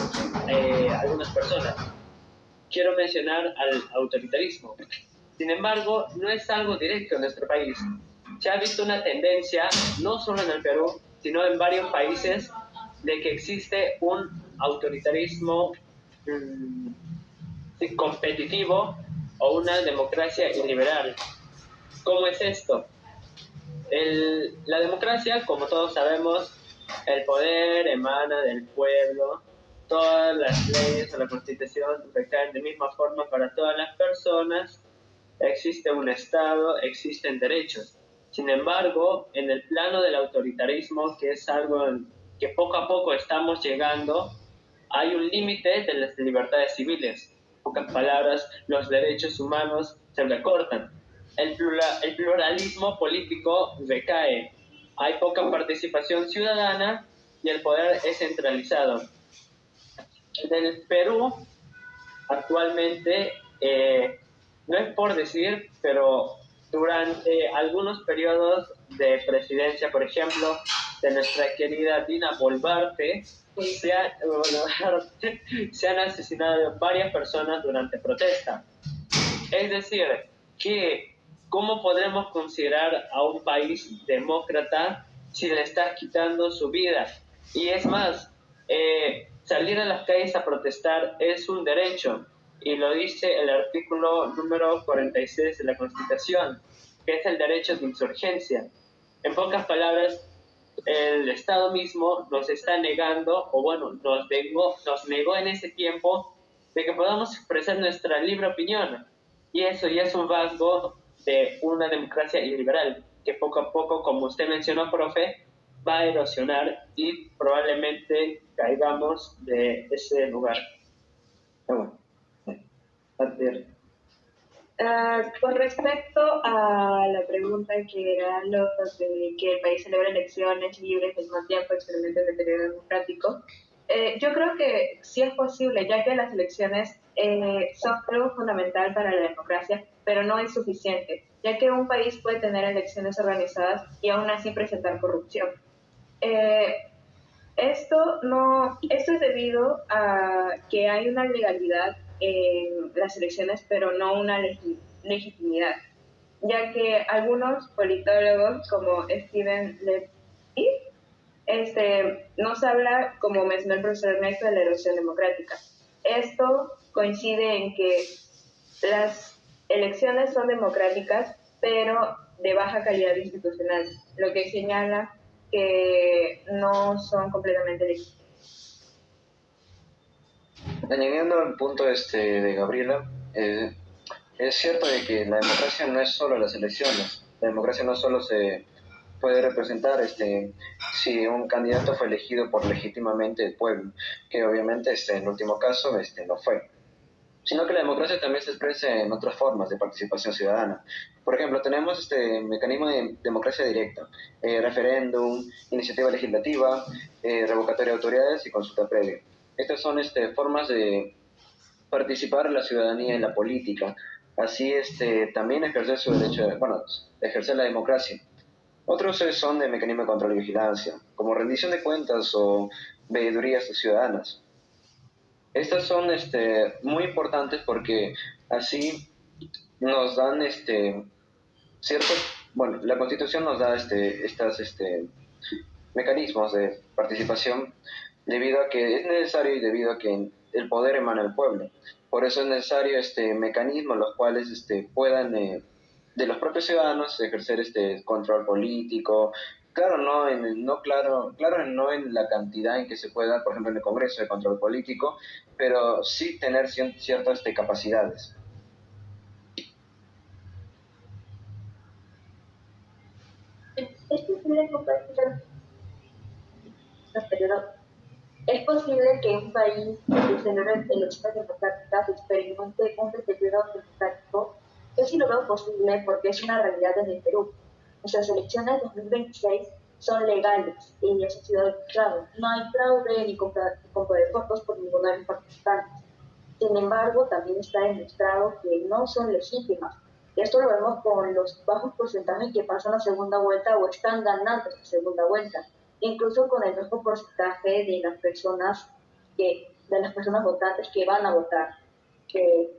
algunas personas. Quiero mencionar al autoritarismo. Sin embargo, no es algo directo en nuestro país. Se ha visto una tendencia, no solo en el Perú, sino en varios países, de que existe un autoritarismo competitivo o una democracia iliberal. ¿Cómo es esto? La democracia, como todos sabemos, el poder emana del pueblo. Todas las leyes o la constitución recaen de misma forma para todas las personas. Existe un Estado, existen derechos. Sin embargo, en el plano del autoritarismo, que es algo que poco a poco estamos llegando, hay un límite de las libertades civiles. En pocas palabras, los derechos humanos se recortan. El pluralismo político recae. Hay poca participación ciudadana y el poder es centralizado. En el Perú, actualmente, no es por decir, pero durante algunos periodos de presidencia, por ejemplo, de nuestra querida Dina Boluarte, se han asesinado varias personas durante protesta. Es decir, que ¿cómo podremos considerar a un país demócrata si le estás quitando su vida? Y es más, salir a las calles a protestar es un derecho, y lo dice el artículo número 46 de la Constitución, que es el derecho de insurgencia. En pocas palabras, el Estado mismo nos está negando, o bueno, nos negó en ese tiempo de que podamos expresar nuestra libre opinión. Y eso ya es un rasgo de una democracia iliberal, que poco a poco, como usted mencionó, profe, va a erosionar y probablemente caigamos de ese lugar. Bueno, con respecto a la pregunta que era lo de que el país celebra elecciones libres al mismo tiempo experimenta el deterioro democrático, yo creo que sí es posible, ya que las elecciones son algo fundamental para la democracia, pero no es suficiente, ya que un país puede tener elecciones organizadas y aún así presentar corrupción. Esto es debido a que hay una legalidad en las elecciones, pero no una legitimidad, ya que algunos politólogos como Steven Levy nos habla, como mencionó el profesor Ernesto, de la erosión democrática. Esto coincide en que las elecciones son democráticas, pero de baja calidad institucional, lo que señala que no son completamente legítimas. Añadiendo al punto de Gabriela, es cierto de que la democracia no es solo las elecciones. La democracia no solo se puede representar si un candidato fue elegido por legítimamente el pueblo, que obviamente en el último caso no fue. sino que la democracia también se expresa en otras formas de participación ciudadana. Por ejemplo, tenemos este mecanismo de democracia directa, referéndum, iniciativa legislativa, revocatoria de autoridades y consulta previa. Estas son formas de participar la ciudadanía en la política, así también ejercer su derecho, bueno, ejercer la democracia. Otros son de mecanismo de control y vigilancia, como rendición de cuentas o veedurías ciudadanas. Estas son muy importantes porque así nos dan ciertos, bueno, la Constitución nos da estas mecanismos de participación debido a que es necesario y debido a que el poder emana del pueblo. Por eso es necesario mecanismos los cuales puedan de los propios ciudadanos ejercer control político. Claro, no en la cantidad en que se pueda, por ejemplo, en el Congreso de control político, pero sí tener ciertas capacidades. Es posible compartir es posible que un país que celebre elecciones democráticas experimente un deterioro democrático. Yo sí lo veo posible porque es una realidad en el Perú. Nuestras elecciones de 2026 son legales y eso ha sido demostrado. No hay fraude ni compra de votos por ninguno de los participantes. Sin embargo, también está demostrado que no son legítimas. Esto lo vemos con los bajos porcentajes que pasan a segunda vuelta o están ganando esta segunda vuelta, incluso con el bajo porcentaje de las personas votantes que van a votar, que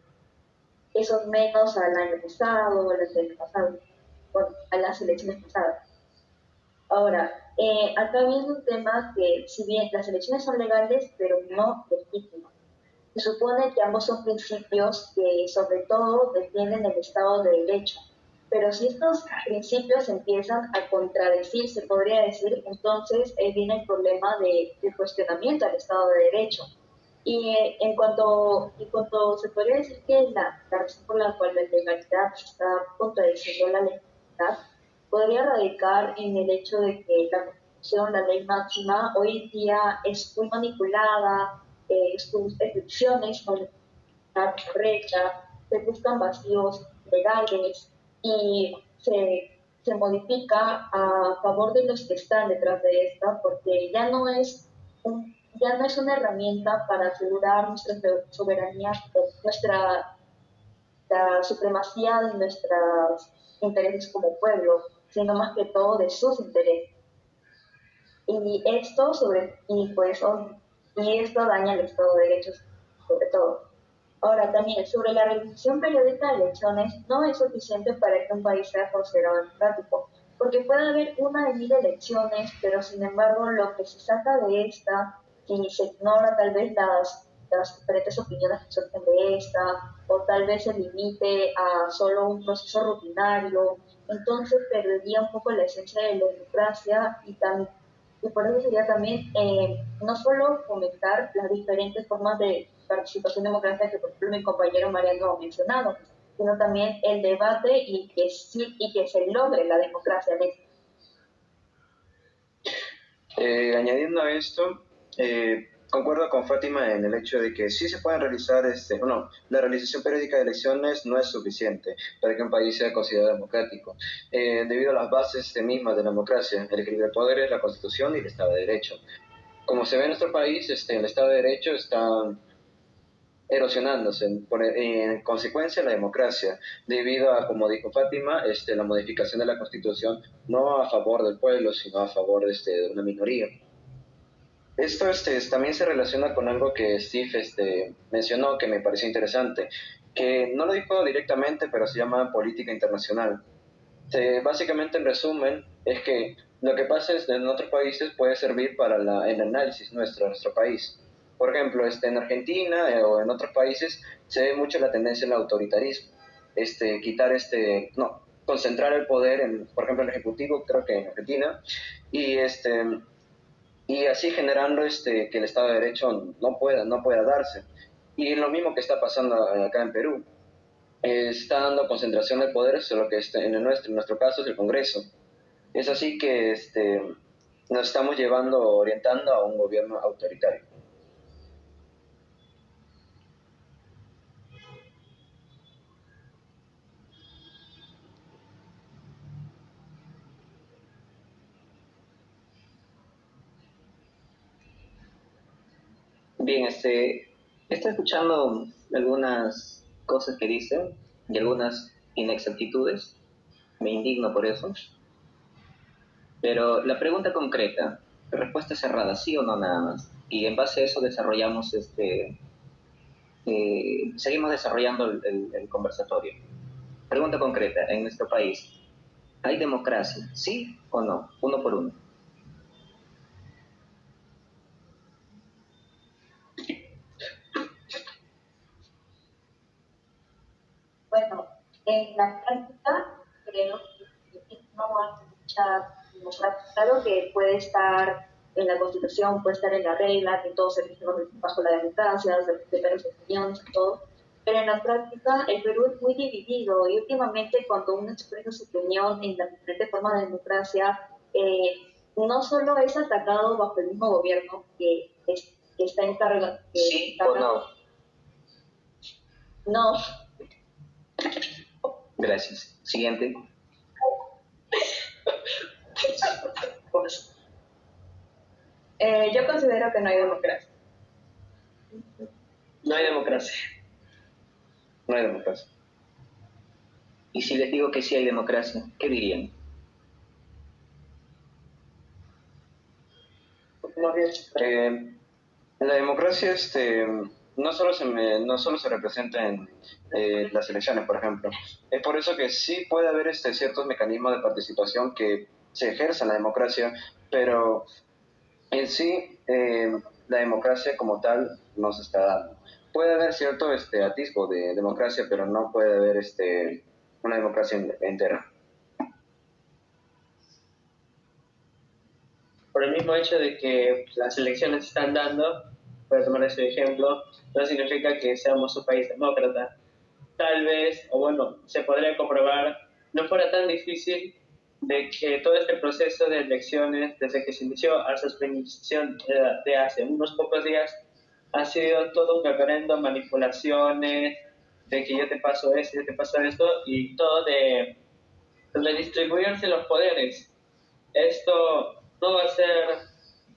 esos menos al año pasado, bueno, a las elecciones pasadas. Ahora, acá viene un tema que, si bien las elecciones son legales, pero no legítimas. Se supone que ambos son principios que sobre todo defienden el Estado de Derecho, pero si estos principios empiezan a contradecir, se podría decir, entonces viene el problema de cuestionamiento al Estado de Derecho. Y en cuanto se podría decir que la razón por la cual la legalidad está contradiciendo la legalidad, podría radicar en el hecho de que la Constitución, la ley máxima, hoy en día es muy manipulada, sus excepciones no la correcta, se buscan vacíos legales y se modifica a favor de los que están detrás de esta, porque ya no es una herramienta para asegurar nuestra soberanía, nuestra la supremacía de nuestros intereses como pueblo, sino más que todo de sus intereses. Y esto y esto daña el Estado de Derecho sobre todo. Ahora también, sobre la realización periódica de elecciones, no es suficiente para que un país sea considerado democrático, porque puede haber una de mil elecciones, pero sin embargo lo que se saca de esta, y se ignora tal vez las diferentes opiniones que surgen de esta, o tal vez se limite a solo un proceso rutinario, entonces perdería un poco la esencia de la democracia y por eso sería también no solo fomentar las diferentes formas de participación democrática que por ejemplo mi compañero Mariano ha mencionado, sino también el debate y que se logre la democracia en esto. Añadiendo a esto, concuerdo con Fátima en el hecho de que sí se pueden realizar, la realización periódica de elecciones no es suficiente para que un país sea considerado democrático, debido a las bases mismas de la democracia, el equilibrio de poderes, la Constitución y el Estado de Derecho. Como se ve en nuestro país, el Estado de Derecho está erosionándose, en consecuencia la democracia, debido a, como dijo Fátima, la modificación de la Constitución no a favor del pueblo, sino a favor de una minoría. Esto también se relaciona con algo que Steve mencionó que me pareció interesante, que no lo dijo directamente, pero se llama política internacional. Básicamente, en resumen, es que lo que pasa en otros países puede servir para el análisis nuestro país. Por ejemplo, en Argentina o en otros países se ve mucho la tendencia al autoritarismo. Quitar no, concentrar el poder por ejemplo, en el Ejecutivo, creo que en Argentina, y y así generando que el Estado de Derecho no pueda darse. Y lo mismo que está pasando acá en Perú. Está dando concentración de poderes, solo que en nuestro caso es el Congreso. Es así que nos estamos orientando a un gobierno autoritario. Bien, estoy escuchando algunas cosas que dicen y algunas inexactitudes. Me indigno por eso. Pero la pregunta concreta, respuesta cerrada, sí o no nada más. Y en base a eso desarrollamos seguimos desarrollando el conversatorio. Pregunta concreta, en nuestro país, ¿hay democracia? ¿Sí o no? Uno por uno. Bueno, en la práctica creo que no hay mucha democracia. Claro que puede estar en la Constitución, puede estar en la regla, que todos se rigen bajo la democracia, se respetan las opiniones y todo, pero en la práctica el Perú es muy dividido y últimamente cuando uno expresa su opinión en las diferentes formas de democracia, no solo es atacado bajo el mismo gobierno que está encargado, ¿Sí o no? no. Gracias. Siguiente. Yo considero que no hay democracia. No hay democracia. No hay democracia. Y si les digo que sí hay democracia, ¿qué dirían? La democracia no solo se representa en las elecciones, por ejemplo. Es por eso que sí puede haber ciertos mecanismos de participación que se ejercen en la democracia, pero en sí la democracia como tal no se está dando. Puede haber cierto atisbo de democracia, pero no puede haber una democracia entera. Por el mismo hecho de que las elecciones se están dando, para tomar ese ejemplo, no significa que seamos un país demócrata. Tal vez, o bueno, se podría comprobar, no fuera tan difícil de que todo este proceso de elecciones, desde que se inició hasta su finalización de hace unos pocos días, ha sido todo un referendo, manipulaciones, de que yo te paso esto, yo te paso esto, y todo de distribuirse los poderes. Esto no va a hacer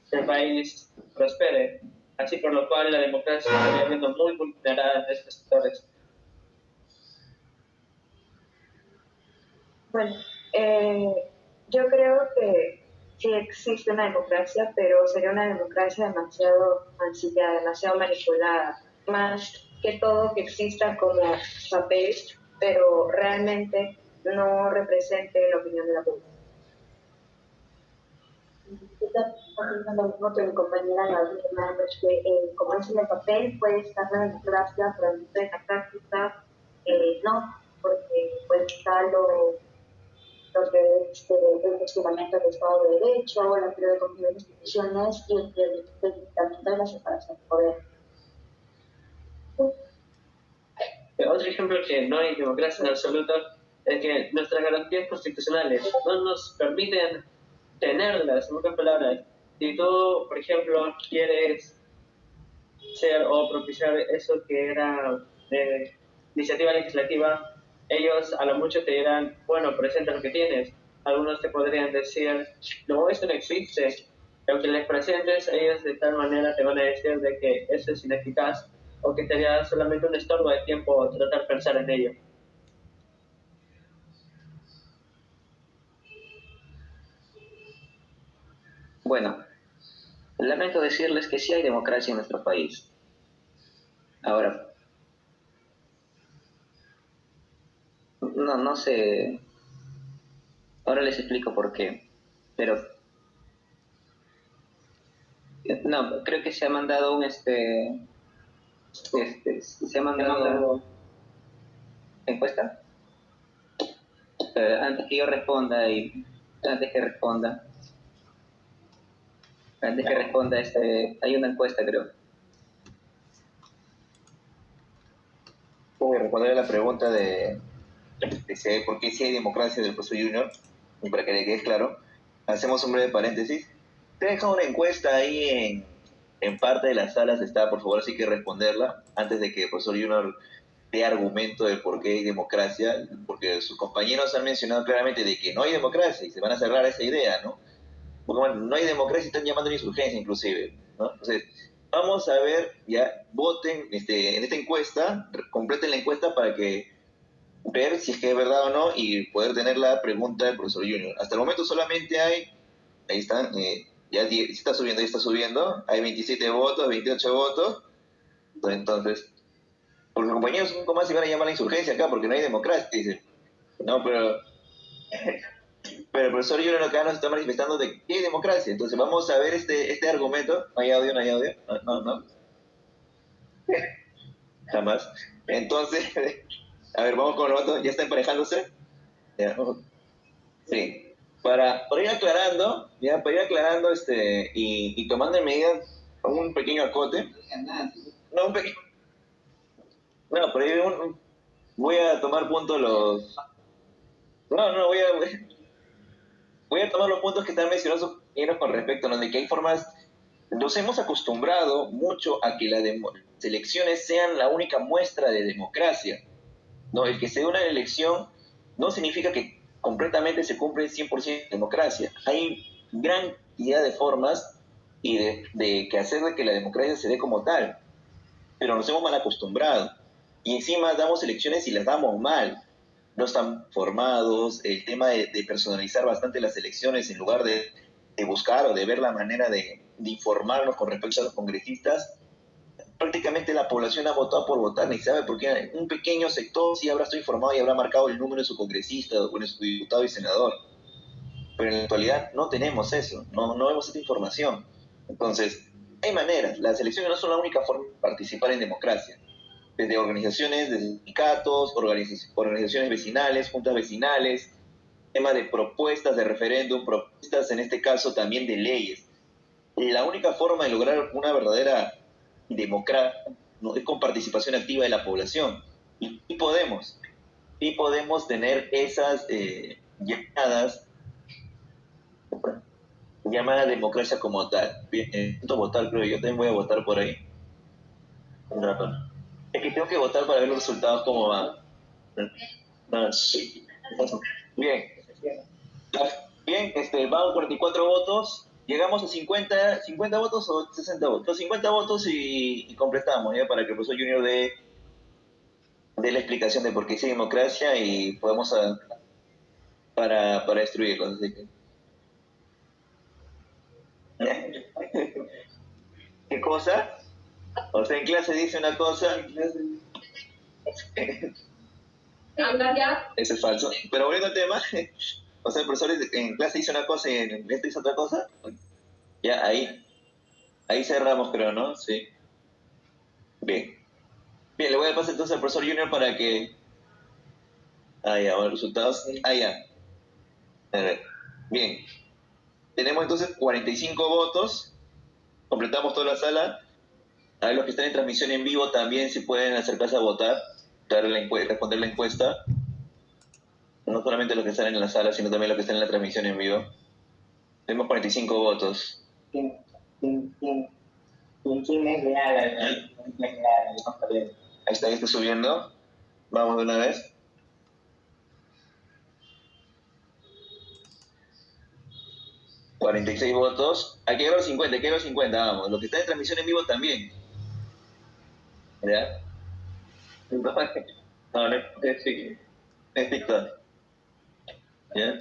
que el país prospere, así por lo cual la democracia está viendo muy vulnerada en estos sectores. Bueno, yo creo que sí existe una democracia, pero sería una democracia demasiado mancillada, demasiado manipulada. Más que todo que exista como papel, pero realmente no represente la opinión de la población. Lo mismo que mi compañera Gabriela, pues que como es en el papel, puede estar la democracia, pero en la práctica no, porque pues está los derechos del cuestionamiento del Estado de Derecho, la teoría de conflicto de instituciones y el debilitamiento de la separación de poder. Otro ejemplo que no hay democracia en absoluto es que nuestras garantías constitucionales no nos permiten tenerlas, en otras palabras. Si tú, por ejemplo, quieres ser o propiciar eso que era iniciativa legislativa, ellos a lo mucho te dirán, bueno, presenta lo que tienes. Algunos te podrían decir, no, esto no existe. Aunque les presentes, ellos de tal manera te van a decir de que eso es ineficaz o que sería solamente un estorbo de tiempo tratar de pensar en ello. Bueno, lamento decirles que sí hay democracia en nuestro país. Ahora, no sé, ahora les explico por qué, pero no, creo que se ha mandado se ha mandado encuesta. Antes que yo responda y antes que responda, hay una encuesta, creo. Voy a responder a la pregunta de por qué si hay democracia del Puesto Junior, y para que le quede claro, hacemos un breve paréntesis. Te he dejado una encuesta ahí en parte de las salas, está, por favor, sí que responderla, antes de que el profesor Junior dé argumento de por qué hay democracia, porque sus compañeros han mencionado claramente de que no hay democracia y se van a cerrar esa idea, ¿no? Porque bueno, no hay democracia y están llamando a insurgencia inclusive, ¿no? Entonces, vamos a ver, ya, voten en esta encuesta, completen la encuesta para que ver si es que es verdad o no y poder tener la pregunta del profesor Junior. Hasta el momento solamente hay, ahí están, ya está subiendo, hay 27 votos, 28 votos, entonces, porque los compañeros nunca más se van a llamar a la insurgencia acá porque no hay democracia, dice. No, pero el profesor Junior acá nos está manifestando de que hay democracia, entonces vamos a ver este argumento. ¿No hay audio? ¿No hay audio? No, no, no. Jamás. Entonces, a ver, vamos con los votos. ¿Ya está emparejándose? Ya. Sí. Para ir aclarando, ya, para ir aclarando y tomando en medida un pequeño acote. No, un pequeño. No, pero voy a tomar punto los. No, no, voy a tomar los puntos que están mencionados con respecto a donde que hay formas. Nos hemos acostumbrado mucho a que las elecciones sean la única muestra de democracia. No, el que se dé una elección no significa que completamente se cumple 100% de democracia. Hay gran cantidad de formas y de que hacer de que la democracia se dé como tal, pero nos hemos mal acostumbrado. Y encima damos elecciones y las damos mal. No están formados, el tema de personalizar bastante las elecciones en lugar de buscar o de ver la manera de informarnos con respecto a los congresistas. Prácticamente la población ha votado por votar, ni sabe por qué un pequeño sector sí habrá estado informado y habrá marcado el número de su congresista o de su diputado y senador. Pero en la actualidad no tenemos eso, no vemos esta información. Entonces, hay maneras. Las elecciones no son la única forma de participar en democracia. Desde organizaciones, desde sindicatos, organizaciones vecinales, juntas vecinales, tema de propuestas de referéndum, propuestas en este caso también de leyes. La única forma de lograr una verdadera democracia, ¿no?, es con participación activa de la población. Y podemos tener esas llamadas democracia como tal. Bien, votar, creo yo también voy a votar por ahí. Un rato. Es que tengo que votar para ver los resultados cómo van. No, sí. Bien. Bien, van 44 votos. Llegamos a 50 votos o 60 votos. 50 votos y completamos, ¿ya? Para que el profesor Junior dé la explicación de por qué es democracia y podemos para destruirlo. Así que. ¿Qué cosa? O sea, en clase dice una cosa. Eso es falso. Pero volviendo al tema, o sea, el profesor en clase dice una cosa y en esto dice otra cosa. Ya, ahí cerramos, creo, ¿no? Sí. Bien. Bien, le voy a pasar entonces al profesor Junior para que. Ya, los resultados. Ya. A ver. Bien. Tenemos entonces 45 votos. Completamos toda la sala. A ver, los que están en transmisión en vivo también se pueden acercarse a votar, responder la encuesta. No solamente los que están en la sala, sino también los que están en la transmisión en vivo. Tenemos 45 votos. ¿Quién es leal? Ahí está subiendo. Vamos de una vez. $46 votos. Hay que ver 50, hay que ver 50, vamos. Los que están en transmisión en vivo también. ¿Ya? No, es TikTok. ¿Ya?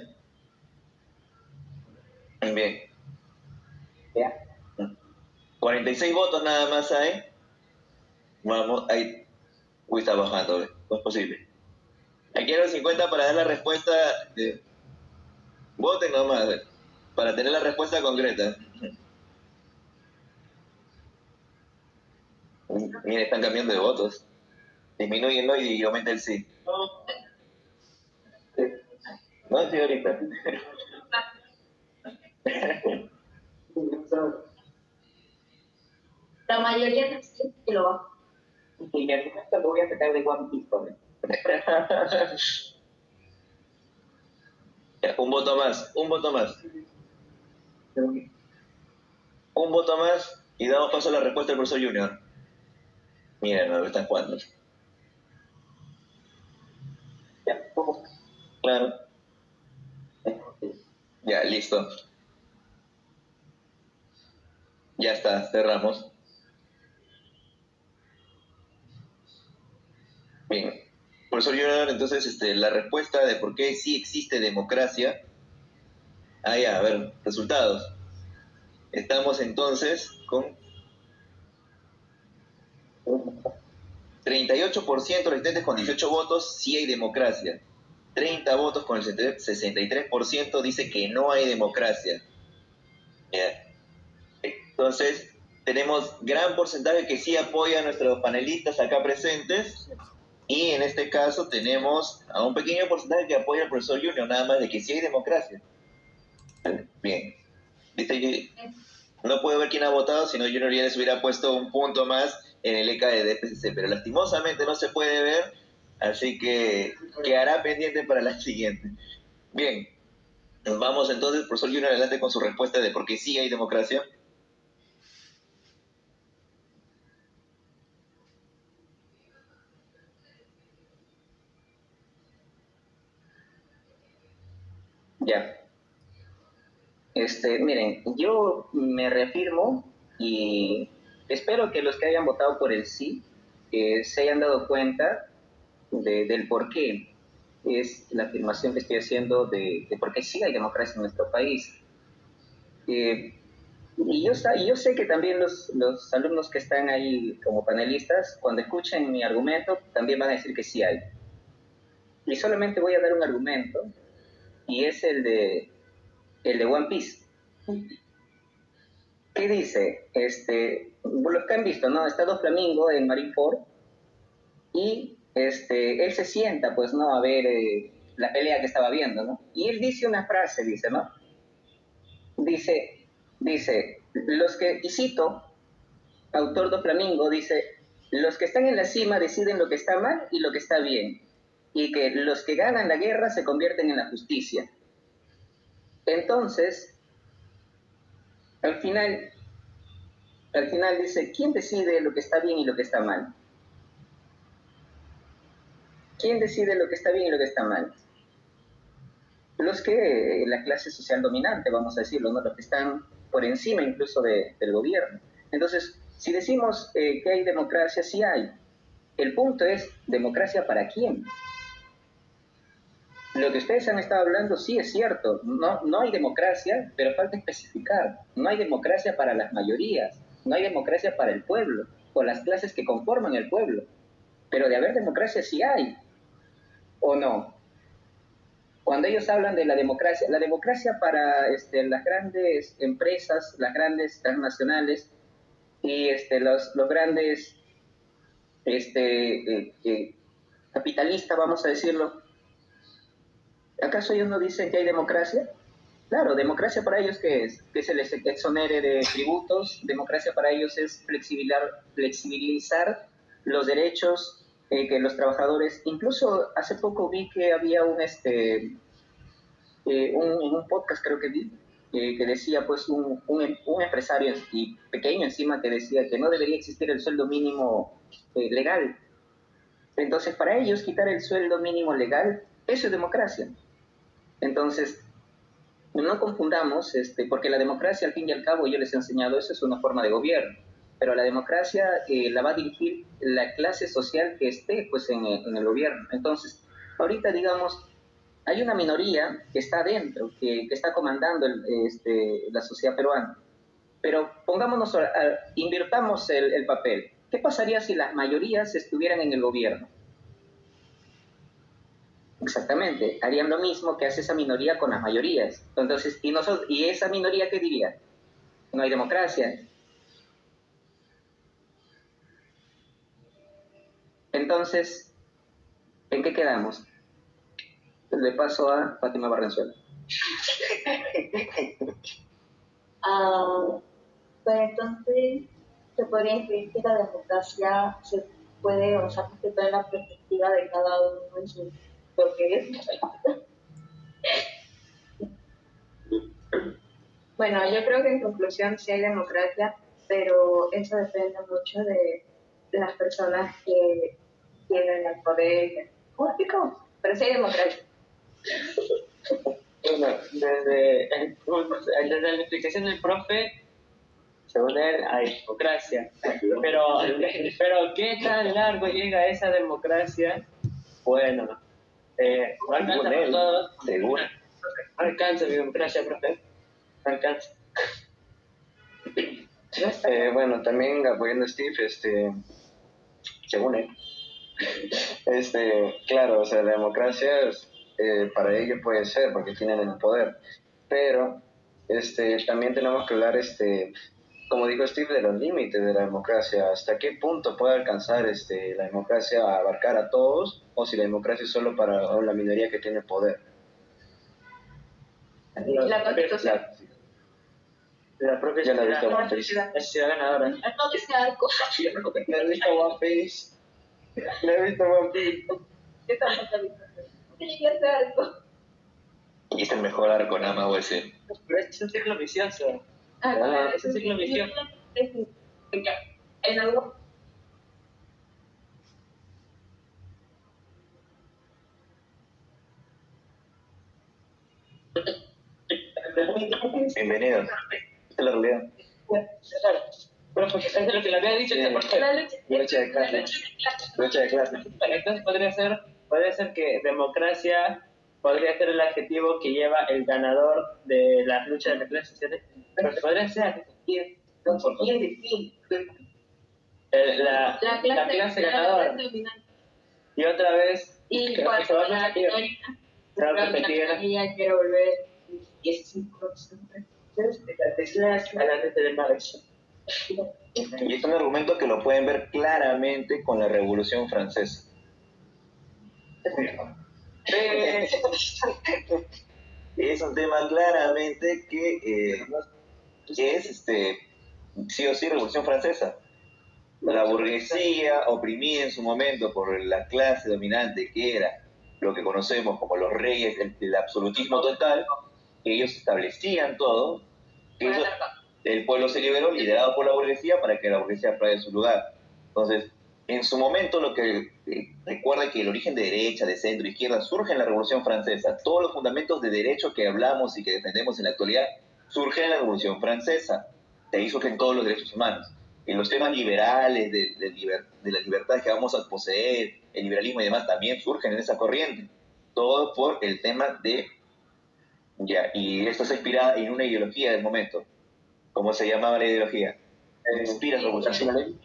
Bien. Ya. 46 votos nada más hay. Vamos, ahí. Uy, está bajando, no es posible. Hay que ver 50 para dar la respuesta. Voten nomás, para tener la respuesta concreta. Mira, están cambiando de votos. Disminuye el no y aumenta el sí. No, sí, ahorita. La mayoría no sé que lo va. Y mi argumento lo voy a sacar de One Piece, ¿no? Un voto más, un voto más. Un voto más y damos paso a la respuesta del profesor Junior. Miren, no están jugando. Ya, ¿cómo? Claro. Ya, listo. Ya está, cerramos. profesor Junior, entonces la respuesta de por qué sí existe democracia. Ah, ya, a ver, resultados. Estamos entonces con 38% residentes con 18 votos, sí hay democracia. 30 votos con el 63% dice que no hay democracia. ¿Ya? Entonces, tenemos gran porcentaje que sí apoya a nuestros panelistas acá presentes, y en este caso tenemos a un pequeño porcentaje que apoya al profesor Junior, nada más de que sí hay democracia. Bien. Dice que no puedo ver quién ha votado, si no Junior ya les hubiera puesto un punto más en el ECA de DPCC, pero lastimosamente no se puede ver, así que quedará pendiente para la siguiente. Bien, vamos entonces, profesor Junior, adelante con su respuesta de por qué sí hay democracia. Ya. Miren, yo me reafirmo y espero que los que hayan votado por el sí se hayan dado cuenta del por qué es la afirmación que estoy haciendo de por qué sí hay democracia en nuestro país. Y yo sé que también los alumnos que están ahí como panelistas, cuando escuchen mi argumento, también van a decir que sí hay. Y solamente voy a dar un argumento, y es el de One Piece. ¿Qué dice? Los que han visto, ¿no? Está Doflamingo en Marineford y él se sienta, pues, ¿no? A ver la pelea que estaba viendo, ¿no? Y él dice una frase, dice, ¿no? Dice, y cito, autor Doflamingo, dice, los que están en la cima deciden lo que está mal y lo que está bien, y que los que ganan la guerra se convierten en la justicia. Entonces, al final dice, ¿quién decide lo que está bien y lo que está mal? ¿Quién decide lo que está bien y lo que está mal? La clase social dominante, vamos a decirlo, ¿no? Los que están por encima incluso del gobierno. Entonces, si decimos que hay democracia, sí hay. El punto es, ¿democracia para quién? Lo que ustedes han estado hablando sí es cierto, no hay democracia, pero falta especificar. No hay democracia para las mayorías, no hay democracia para el pueblo, o las clases que conforman el pueblo. Pero de haber democracia sí hay, ¿o no? Cuando ellos hablan de la democracia para las grandes empresas, las grandes transnacionales y los grandes capitalistas, vamos a decirlo, ¿acaso ellos no dicen que hay democracia? Claro, democracia para ellos, ¿qué es? Que se les exonere de tributos. Democracia para ellos es flexibilizar los derechos que los trabajadores. Incluso hace poco vi que había un podcast, creo que vi, que decía, pues, un empresario y pequeño encima, que decía que no debería existir el sueldo mínimo legal. Entonces, para ellos, quitar el sueldo mínimo legal, eso es democracia. Entonces, no confundamos, porque la democracia, al fin y al cabo, yo les he enseñado, eso es una forma de gobierno, pero la democracia la va a dirigir la clase social que esté, pues, en el gobierno. Entonces, ahorita, digamos, hay una minoría que está adentro, que está comandando la sociedad peruana, pero pongámonos, invirtamos el papel. ¿Qué pasaría si las mayorías estuvieran en el gobierno? Exactamente, harían lo mismo que hace esa minoría con las mayorías. Entonces, ¿y esa minoría qué diría? No hay democracia. Entonces, ¿en qué quedamos? Le paso a Fátima Barrenzuela. Pues entonces se podría decir que la democracia se puede basar más que todo en la perspectiva de cada uno en su propio. Bueno, yo creo que en conclusión sí hay democracia, pero eso depende mucho de las personas que tienen el poder. ¿Cómo explico? Pero sí hay democracia. Bueno, desde la explicación del profe, según él, hay democracia. Pero ¿qué tan largo llega esa democracia Bueno, alcanza por todos. Seguro. Alcanza mi democracia, profe. Alcanza. Bueno, también apoyando a Steve, según él, claro, o sea, la democracia para ellos puede ser porque tienen el poder, pero también tenemos que hablar, como dijo Steve, de los límites de la democracia, hasta qué punto puede alcanzar la democracia a abarcar a todos, o si la democracia es solo para la minoría que tiene poder. La Constitución. La propia Ya la he visto ciudad, One Piece. es ciudad ganadora. No, que sea arco. La he visto One Piece. La he visto One Piece. Yo tampoco he visto. Sí, que sea arco. Y es el mejor arco, nada más voy a decir. Pero es un ciclo vicioso. Ah, es un ciclo vicioso. En algo. Bienvenidos. Esta es la realidad. Pero porque es de lo que le había dicho este portero. La lucha. Lucha de clase. Lucha de clase. Entonces podría ser que democracia podría ser el adjetivo que lleva el ganador de las luchas de las clases sociales. Pero podría ser la clase ganadora. Y otra vez, Y creo que se va a repetir. Se va a repetir ella quiere volver y es importante. a la gente de Marx. Y es un argumento que lo pueden ver claramente con la Revolución Francesa. Es un tema claramente que es sí o sí Revolución Francesa. La burguesía oprimida en su momento por la clase dominante que era lo que conocemos como los reyes del absolutismo total, que ellos establecían todo, que el pueblo se liberó liderado por la burguesía para que la burguesía aplaude su lugar. Entonces, en su momento lo que recuerda que el origen de derecha, de centro, izquierda surge en la Revolución Francesa. Todos los fundamentos de derecho que hablamos y que defendemos en la actualidad surgen en la Revolución Francesa. De ahí surgen todos los derechos humanos. En los temas liberales, de las libertades que vamos a poseer, el liberalismo y demás, también surgen en esa corriente. Todo por el tema de... y esto está inspirado en una ideología del momento. ¿Cómo se llamaba la ideología? Inspira revolución.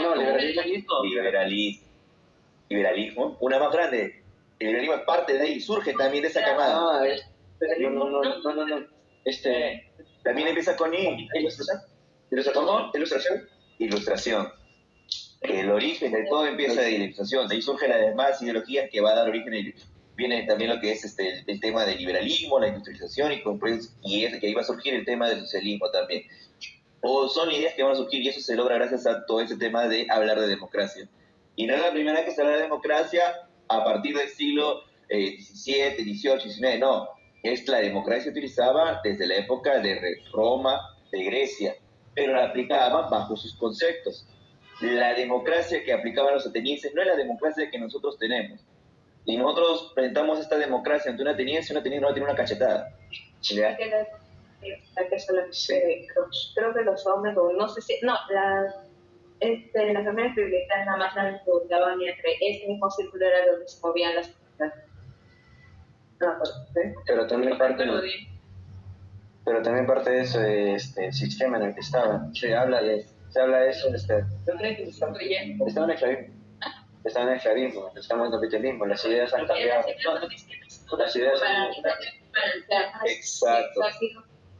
No, Liberalismo. Una más grande. El liberalismo es parte de ahí, surge también de esa camada. No. También empieza con I. ¿Ilustración? Ilustración. El origen de todo empieza de ilustración. De ahí surgen las demás ideologías que va a dar origen. Viene también lo que es el tema del liberalismo, la industrialización y es que ahí va a surgir el tema del socialismo también. O son ideas que van a surgir y eso se logra gracias a todo ese tema de hablar de democracia. Y no es la primera vez que se habla de democracia a partir del siglo XVII, XVIII, XIX, no. Es la democracia que utilizaba desde la época de Roma, de Grecia, pero la aplicaba bajo sus conceptos. La democracia que aplicaban los atenienses no es la democracia que nosotros tenemos. Y nosotros presentamos esta democracia ante un ateniense no va a tener una cachetada. ¿Ya? Creo que los hombres, o no sé si, no, las familias privilegiadas nada más las preguntaban y entre ese mismo círculo era donde se movían las cosas. No, Pero también parte de eso el sistema en el que estaban. Se habla de eso. ¿No crees que se está creyendo? Estaban en esclavismo, estamos en capitalismo, las ideas han cambiado. Las ideas han Exacto.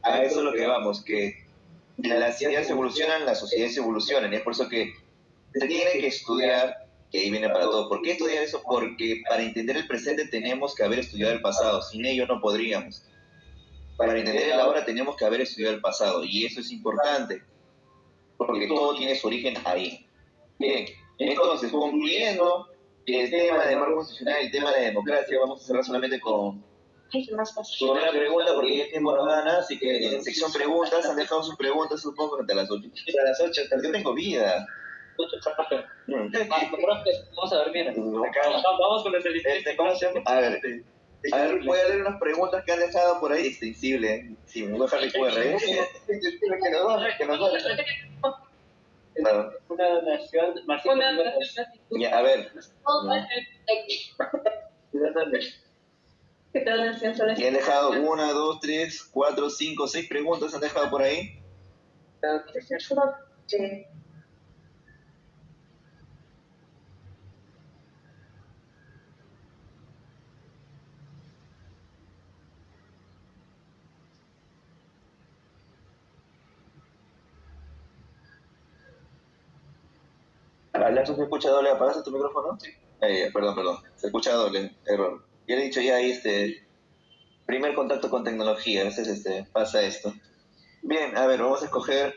A eso es lo que vamos, que las ideas evolucionan, las sociedades evolucionan, y es por eso que se tiene que estudiar, que ahí viene para todo. ¿Por qué estudiar eso? Porque para entender el presente tenemos que haber estudiado el pasado, sin ello no podríamos. Para entender el ahora tenemos que haber estudiado el pasado, y eso es importante, porque todo tiene su origen ahí. Bien, entonces, concluyendo el tema de marco constitucional, el tema de la democracia, vamos a cerrar solamente con una pregunta, porque ya el tiempo nos gana, así que en sección preguntas, han dejado sus preguntas, supongo, hasta las 8. a las 8. Yo tengo vida. Vamos a dormir. Vamos con el ¿Cómo se llama? A ver, voy a leer unas preguntas que han dejado por ahí, extensible, sin dejar de QR, ¿eh? Que nos duele. Claro. Una donación masiva. Una donación. Ya, a ver. ¿Qué donación solo es? Y han dejado 1, 2, 3, 4, 5, 6 preguntas han dejado por ahí. Sí. ¿Alonso se escucha doble? ¿Apagaste tu micrófono? Sí. Perdón. Se escucha doble. Error. Ya le he dicho ya ahí primer contacto con tecnología. A veces pasa esto. Bien, a ver, vamos a escoger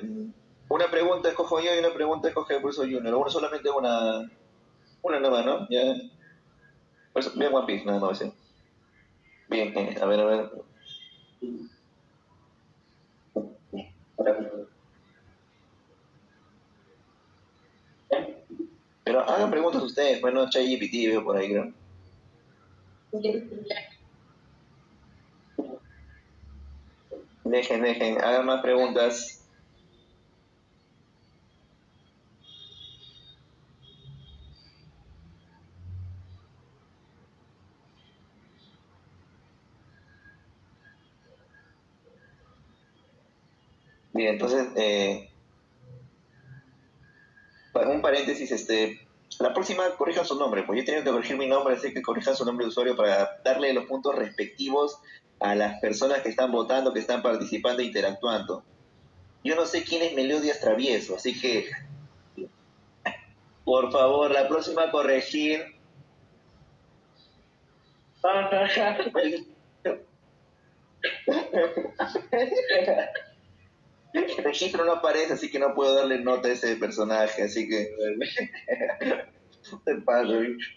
una pregunta escojo yo y una pregunta escoge el profesor Junior. Bueno, solamente una nada más, ¿no? Ya. Bien One Piece, nada más. ¿Sí? Bien, a ver. Pero hagan preguntas ustedes, pues no ChatGPT veo por ahí, creo. Dejen, hagan más preguntas. Bien, entonces, un paréntesis, la próxima corrijan su nombre, pues yo he tenido que corregir mi nombre, así que corrijan su nombre de usuario para darle los puntos respectivos a las personas que están votando, que están participando e interactuando. Yo no sé quién es Melodias Travieso, así que, por favor, la próxima corregir. El registro no aparece, así que no puedo darle nota a ese personaje, así que... te paso, bicho.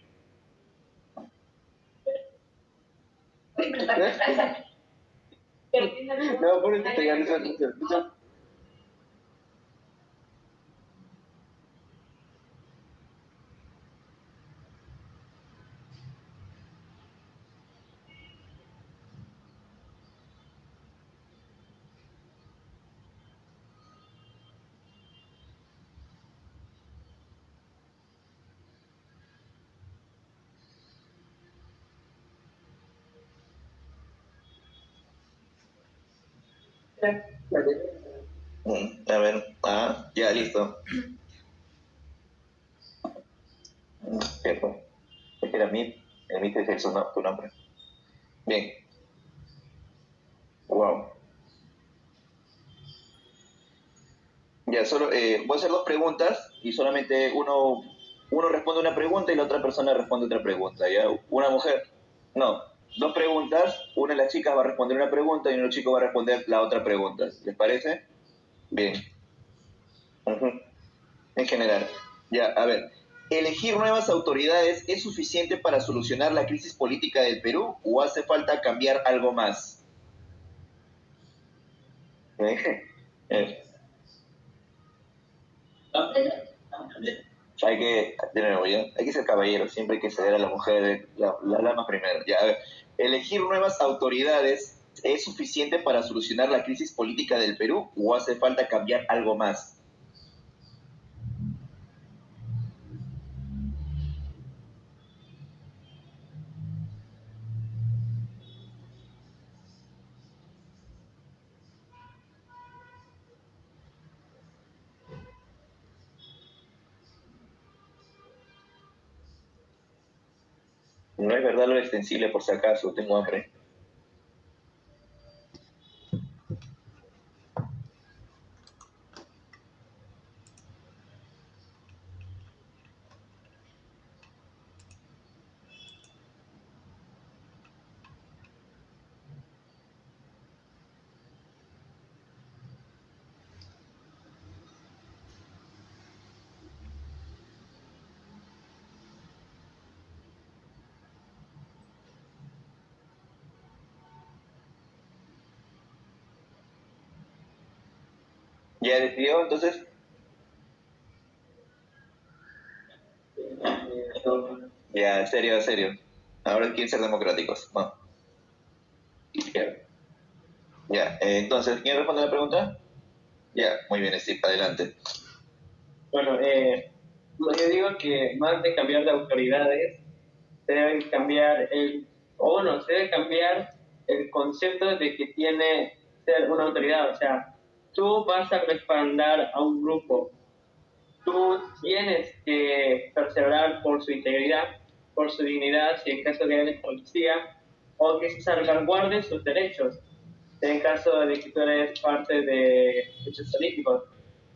No, por eso te gané esa. A ver, ya listo. Cierto. Es que era el es tu nombre. Bien. Wow. Ya, solo voy a hacer dos preguntas y solamente uno responde una pregunta y la otra persona responde otra pregunta. ¿Ya? Una mujer, no, dos preguntas, una de las chicas va a responder una pregunta y uno de los chicos va a responder la otra pregunta. ¿Les parece? Bien. Ujú. En general. Ya, a ver. ¿Elegir nuevas autoridades es suficiente para solucionar la crisis política del Perú o hace falta cambiar algo más? Eh, de nuevo, ¿ya? Hay que ser caballero, siempre hay que ceder a la mujer, la dama primero. Ya, a ver. ¿Elegir nuevas autoridades es suficiente para solucionar la crisis política del Perú o hace falta cambiar algo más? No es verdad lo extensible, por si acaso, tengo hambre. ¿Ya decidió entonces? Ya, en serio. Ahora quieren ser democráticos. Bueno, ya, entonces, ¿quién responde la pregunta? Ya, muy bien, Steve, adelante. Bueno, yo digo que más de cambiar de autoridades, se debe cambiar se debe cambiar el concepto de que tiene ser una autoridad. O sea, tú vas a respaldar a un grupo, tú tienes que perseverar por su integridad, por su dignidad, si en caso de que eres policía, o que se salvaguarden sus derechos, en caso de que tú eres parte de hechos políticos.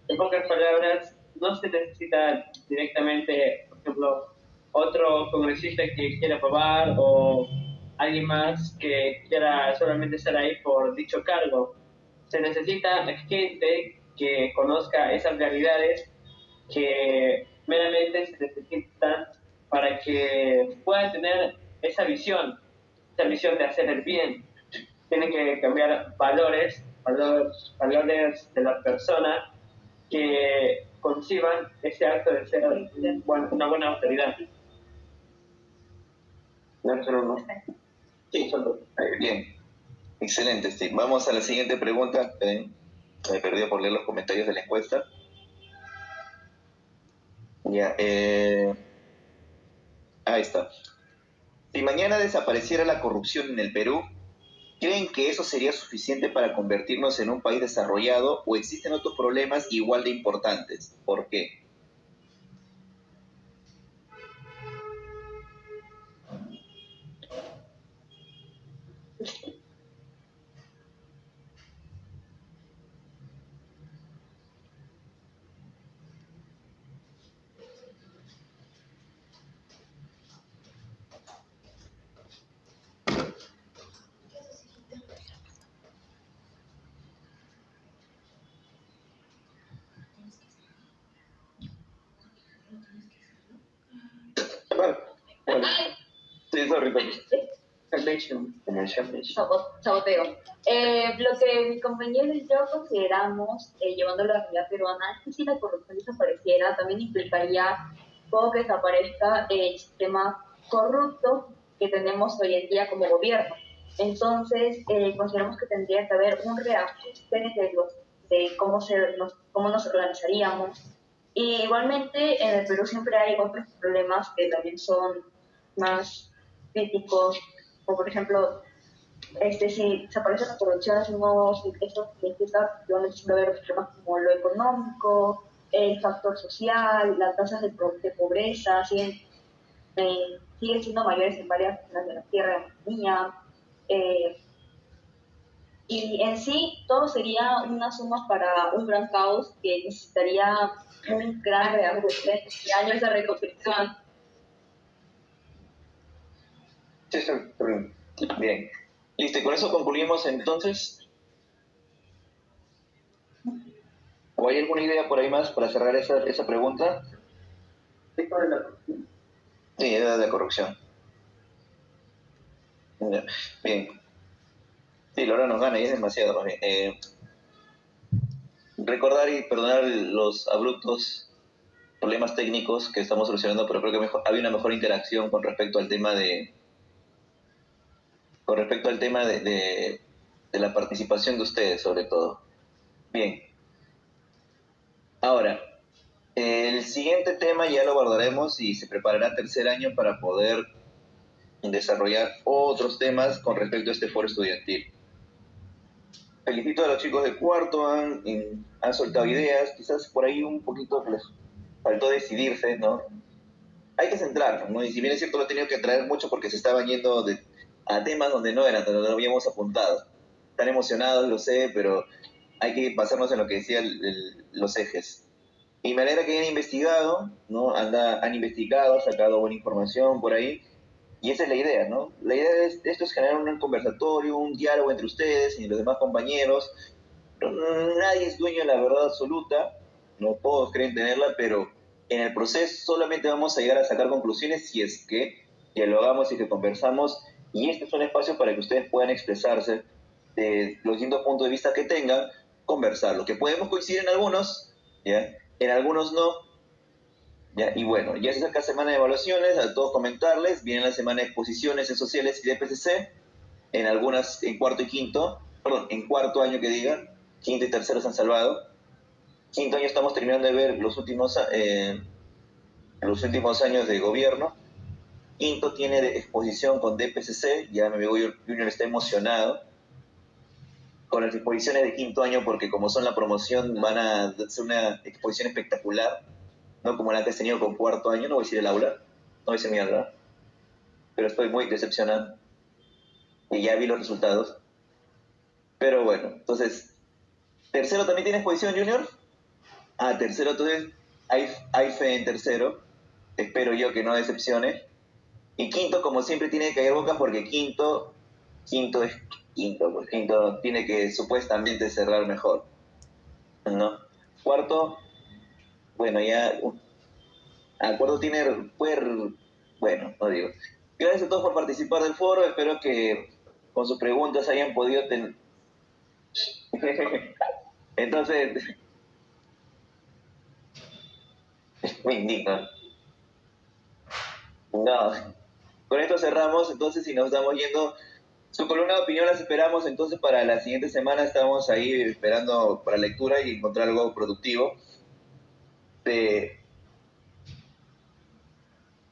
En pocas palabras, no se necesita directamente, por ejemplo, otro congresista que quiera aprobar o alguien más que quiera solamente estar ahí por dicho cargo. Se necesita gente que conozca esas realidades que meramente se necesitan para que puedan tener esa visión de hacer el bien. Tienen que cambiar valores de la persona que conciban ese acto de ser una buena autoridad. No, solo no. Sí, solo. Bien, excelente, Steve. Vamos a la siguiente pregunta. Me perdí por leer los comentarios de la encuesta. Ya, ahí está. Si mañana desapareciera la corrupción en el Perú, ¿creen que eso sería suficiente para convertirnos en un país desarrollado o existen otros problemas igual de importantes? ¿Por qué? Bueno, sí, sorry, Saboteo. Lo que mi compañero y yo consideramos, llevando la realidad peruana, es que si la corrupción desapareciera, también implicaría todo que desaparezca el sistema corrupto que tenemos hoy en día como gobierno. Entonces, consideramos que tendría que haber un reajuste de cómo nos organizaríamos. Y igualmente, en el Perú siempre hay otros problemas que también son más críticos, como por ejemplo, si desaparece la corrupción, eso significa que van a haber problemas como lo económico, el factor social, las tasas de pobreza siguen siendo mayores en varias zonas de la tierra, de la economía, y en sí todo sería una suma para un gran caos que necesitaría un gran reajuste y años de reconstrucción. Sí, sorry. Bien. Listo, y con eso concluimos entonces. ¿O hay alguna idea por ahí más para cerrar esa pregunta? Sí, era de corrupción. Bien. Sí, la hora nos gana y es demasiado. Más bien. Recordar y perdonar los abruptos problemas técnicos que estamos solucionando, pero creo que había una mejor interacción con respecto al tema de la participación de ustedes, sobre todo. Bien. Ahora, el siguiente tema ya lo guardaremos y se preparará tercer año para poder desarrollar otros temas con respecto a este foro estudiantil. Felicito a los chicos de cuarto, han soltado ideas, quizás por ahí un poquito les faltó decidirse, ¿no? Hay que centrarnos, ¿no? Y si bien es cierto, lo he tenido que traer mucho porque se estaban yendo a temas donde no eran, donde no habíamos apuntado. Están emocionados, lo sé, pero hay que basarnos en lo que decían los ejes. Y me alegra que hayan investigado, ¿no? Han investigado, sacado buena información por ahí. Y esa es la idea, ¿no? La idea de esto es generar un conversatorio, un diálogo entre ustedes y los demás compañeros. Nadie es dueño de la verdad absoluta, no todos creen tenerla, pero en el proceso solamente vamos a llegar a sacar conclusiones si es que dialogamos y que conversamos. Y este es un espacio para que ustedes puedan expresarse de los distintos puntos de vista que tengan, conversarlo. Que podemos coincidir en algunos, ¿ya? En algunos no. ¿Ya? Y bueno, ya se acerca semana de evaluaciones, a todos comentarles, viene la semana de exposiciones en sociales y de PCC, en algunas en cuarto año que digan, quinto y tercero se han salvado. Quinto año estamos terminando de ver los últimos años de gobierno. Quinto tiene exposición con DPCC, ya mi amigo Junior está emocionado con las exposiciones de quinto año porque como son la promoción van a hacer una exposición espectacular, no como la que has tenido con cuarto año, no voy a decir el aula, no voy a decir mierda, pero estoy muy decepcionado y ya vi los resultados. Pero bueno, entonces, ¿tercero también tiene exposición Junior? Ah, tercero, entonces hay fe en tercero, espero yo que no decepcione. Y quinto, como siempre, tiene que caer boca porque quinto es quinto, pues quinto tiene que supuestamente cerrar mejor, ¿no? Cuarto, bueno, ya, cuarto tiene, bueno, no digo. Gracias a todos por participar del foro, espero que con sus preguntas hayan podido tener... Entonces, me indigno. No, con esto cerramos, entonces, y nos estamos yendo. Su columna de opinión las esperamos, entonces, para la siguiente semana estamos ahí esperando para lectura y encontrar algo productivo.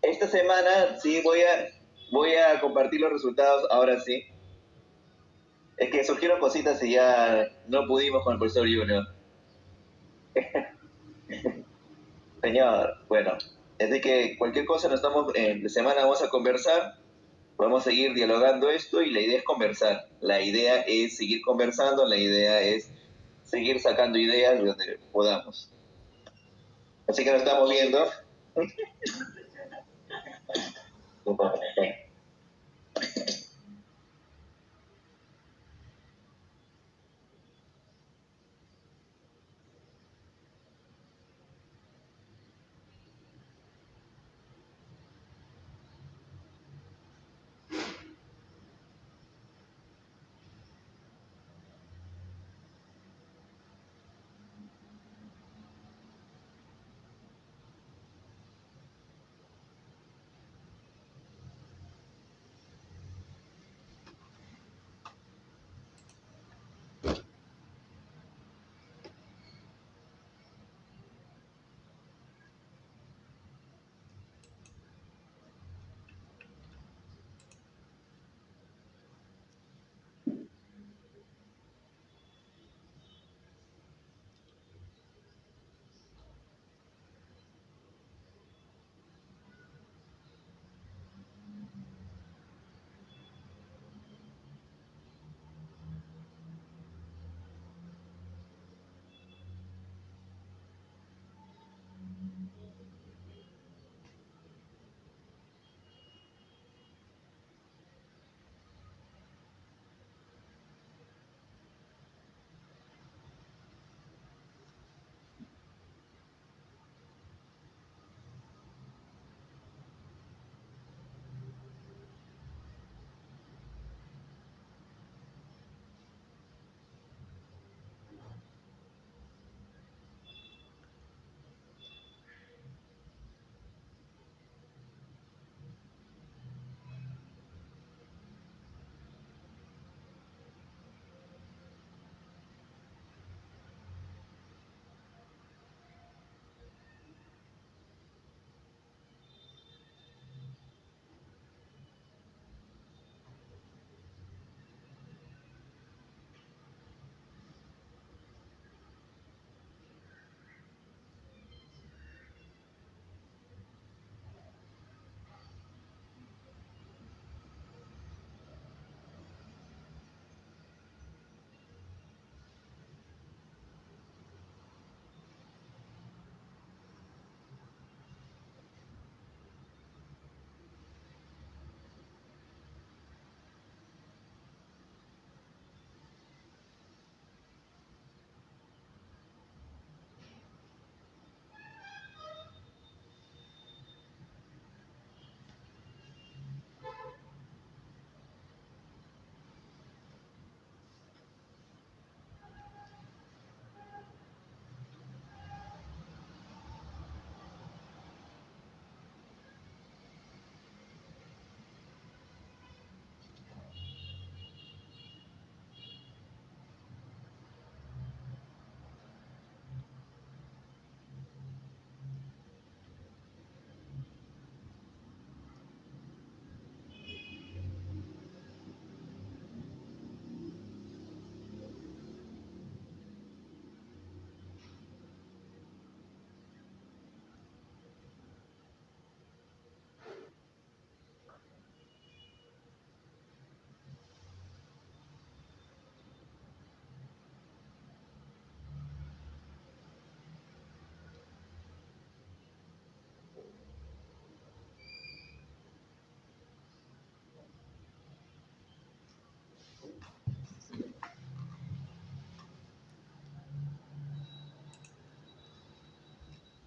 Esta semana, sí, voy a compartir los resultados, ahora sí. Es que surgieron cositas y ya no pudimos con el profesor Junior. Señor, bueno, así que cualquier cosa nos estamos, en semana vamos a conversar. Vamos a seguir dialogando esto y la idea es conversar. La idea es seguir conversando, la idea es seguir sacando ideas de donde podamos. Así que nos estamos viendo.